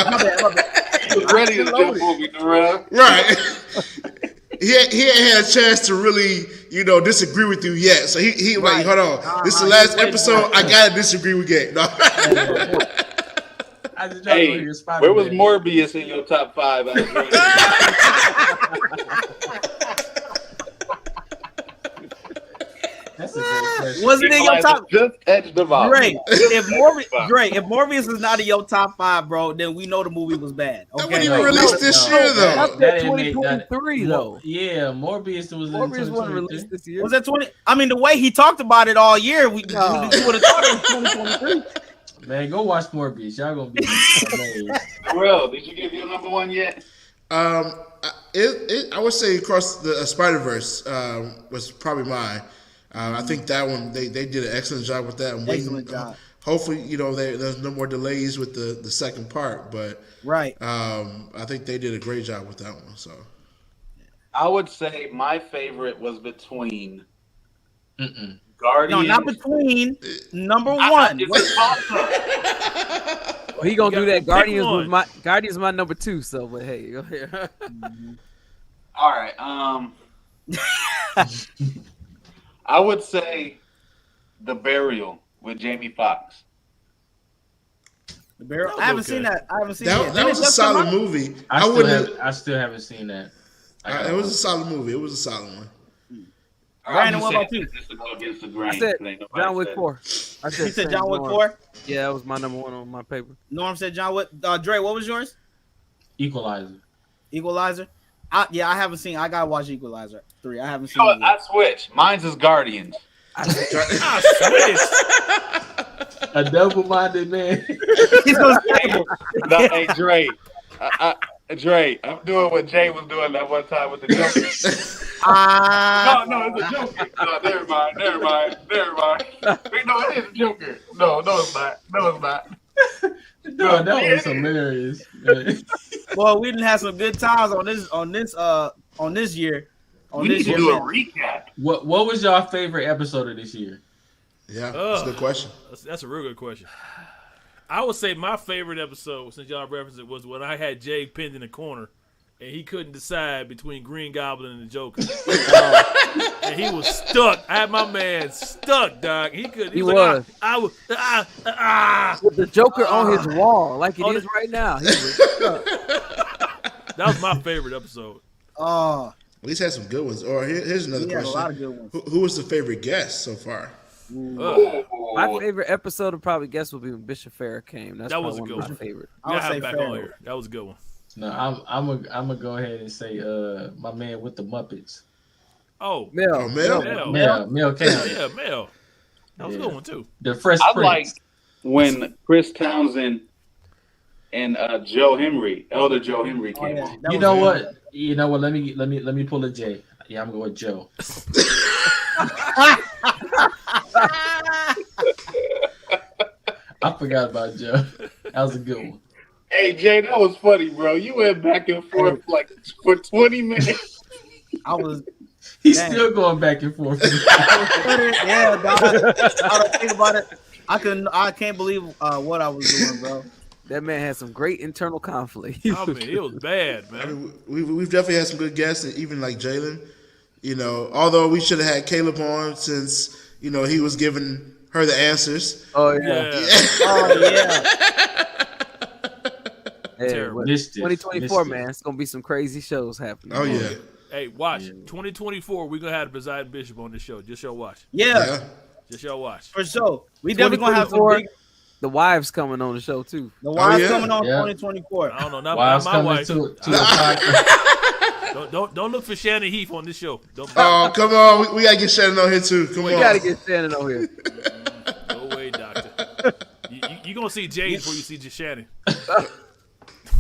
He was ready to do a movie, Darrell. Right. He ain't had a chance to really, disagree with you yet. So he like, hold on. This is the last episode. I gotta disagree with Gabe. No. Hey, where was Morbius in your top 5? That's a good question. Wasn't in your top? Just edged them out. Great. If Morbius is not in your top 5, bro, then we know the movie was bad. That Okay. wasn't even released this year, though. That's That 2023 though. Yeah, Morbius was in Morbius wasn't 2023. released this year. Was that 20? I mean, the way he talked about it all year, we would have thought it was 2023. Man, go watch Morbius. Y'all gonna be amazed. Darrell, did you give your number 1 yet? I would say Across the Spider-Verse was probably mine. I think that one they did an excellent job with that. Excellent job. Hopefully, there's no more delays with the second part, but Right. I think they did a great job with that one. So I would say my favorite was between Mm-mm. Guardians. No, not between number 1. It's a toss-up. Well, he gonna do that. pick Guardians one. was Guardians my number 2. So, but hey, go ahead. All right. I would say The Burial with Jamie Foxx. The Barrel. That was I haven't okay. seen that. I haven't seen it. that Didn't was it a just come solid out? movie. I still haven't seen that. It was a solid movie. It was a solid one. Brandon, what about you? Just to go against the grain. I said Ain't nobody John Wick said it. 4. I He said same John Wick Norm. 4. Yeah, that was my number 1 on my paper. Norm said John Wick. Dre, what was yours? Equalizer. Equalizer. I haven't seen. I gotta watch Equalizer 3. I haven't You seen know it what? I yet. switched. Mine's is Guardians. I switched. A double-minded man. He's so stable. No, hey, Dre. Dre, I'm doing what Jay was doing that one time with the Joker. No, it's a Joker. No, never mind. Wait, no, it is a Joker. No, it's not. No, that was hilarious. Well, we didn't have some good times on this year. We need to do a recap. What was your favorite episode of this year? Yeah, that's a good question. That's a real good question. I would say my favorite episode, since y'all referenced it, was when I had Jay pinned in the corner, and he couldn't decide between Green Goblin and the Joker. And he was stuck. I had my man stuck, dog. He couldn't. He was. was. Like, I was. With the Joker on his wall, like it is right now. He was stuck. That was my favorite episode. Oh, At least had some good ones. Or here's another we had a question. lot of good ones. Who was the favorite guest so far? My favorite episode of probably guess would be when Bishop Farrah came. That's That was probably a one good of my one. favorite. I would say back Pharaoh. on here. That was a good one. No, I'm gonna go ahead and say my man with the Muppets. Oh, Mel. Oh, Mel? Mel Campbell. Yeah, Mel. That was a Yeah. good one too. The Fresh I Prince. liked when Chris Townsend and Joe Henry, Elder Joe Henry Oh, came yeah. on. That You was know good. what? You know what? Let me pull a J. Yeah, I'm going with Joe. I forgot about Joe. That was a good one. Hey Jay, that was funny, bro. You went back and forth like for 20 minutes. I was. He's Dang. still going back and forth. Yeah, dog. I don't think about it. I can't believe what I was doing, bro. That man had some great internal conflict. I mean, it was bad, I man. mean, we've definitely had some good guests, and even like Jalen. You know, although we should have had Caleb on since he was giving her the answers. Oh Yeah. Oh yeah. Yeah, Terrible. but Missed it. 2024, Missed it. man, it's gonna be some crazy shows happening. Oh yeah, Hey, watch. 2024, we're gonna have Poseidon Bishop on this show. Just y'all watch. Yeah, Just y'all watch. for sure. We definitely gonna have some 2024, big. The wives coming on the show too. The wives yeah. coming on Yeah. 2024. I don't know. Not, Wives not my coming wife. to a podcast. Don't look for Shannon Heath on this show. Don't. Oh come on, we gotta get Shannon on here too. Come We on. gotta get Shannon on here. No way, doctor. You gonna see James before you see Shannon.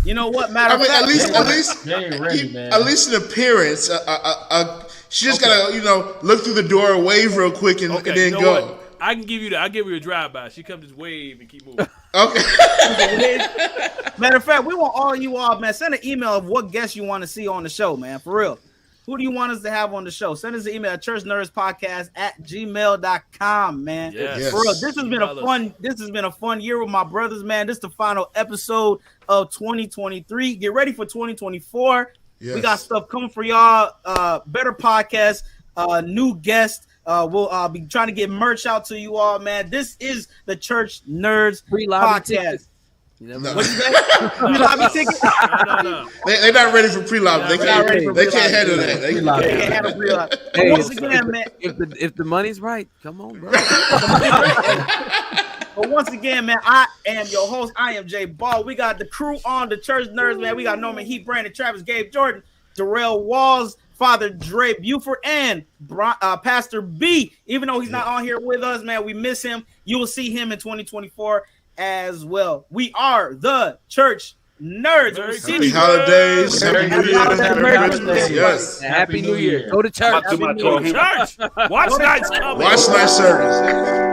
You know what? Matter I of mean, fact, at least They ain't ready, man. at least an appearance. She just gotta, look through the door, wave real quick, and Okay, then you know go. what? I can give you that. I'll give you a drive-by. She come just wave and keep moving. Okay. Matter of fact, we want all you all, man. Send an email of what guests you want to see on the show, man. For real. Who do you want us to have on the show? Send us an email at churchnerdspodcast@gmail.com, man. Yes. For real. This has been a fun year with my brothers, man. This is the final episode of 2023. Get ready for 2024. Yes. We got stuff coming for y'all. Better podcast, new guests. We'll be trying to get merch out to you all, man. This is the Church Nerds Pre-lobby podcast. tickets. You never know. What you say? Pre-lobby tickets? No. They're not ready for pre-lobby. They not ready for can't pre-lobby. handle that. They can't handle pre-lobby. Hey, Once again, man. If the money's right, come on, bro. But once again, man, I am your host. I am Jay Ball. We got the crew on the Church Nerds, man. We got Norman Heat, Brandon Travis, Gabe Jordan, Darrell Walls, Father Dre Buford, and Pastor B. Even though he's not on here with us, man, we miss him. You will see him in 2024 as well. We are the Church Nerds. Merry Happy holidays. Happy New Year. Merry Christmas. Yes. Happy New Year. Go to church. I'm about to do my Church. Watch nights coming. Watch night service.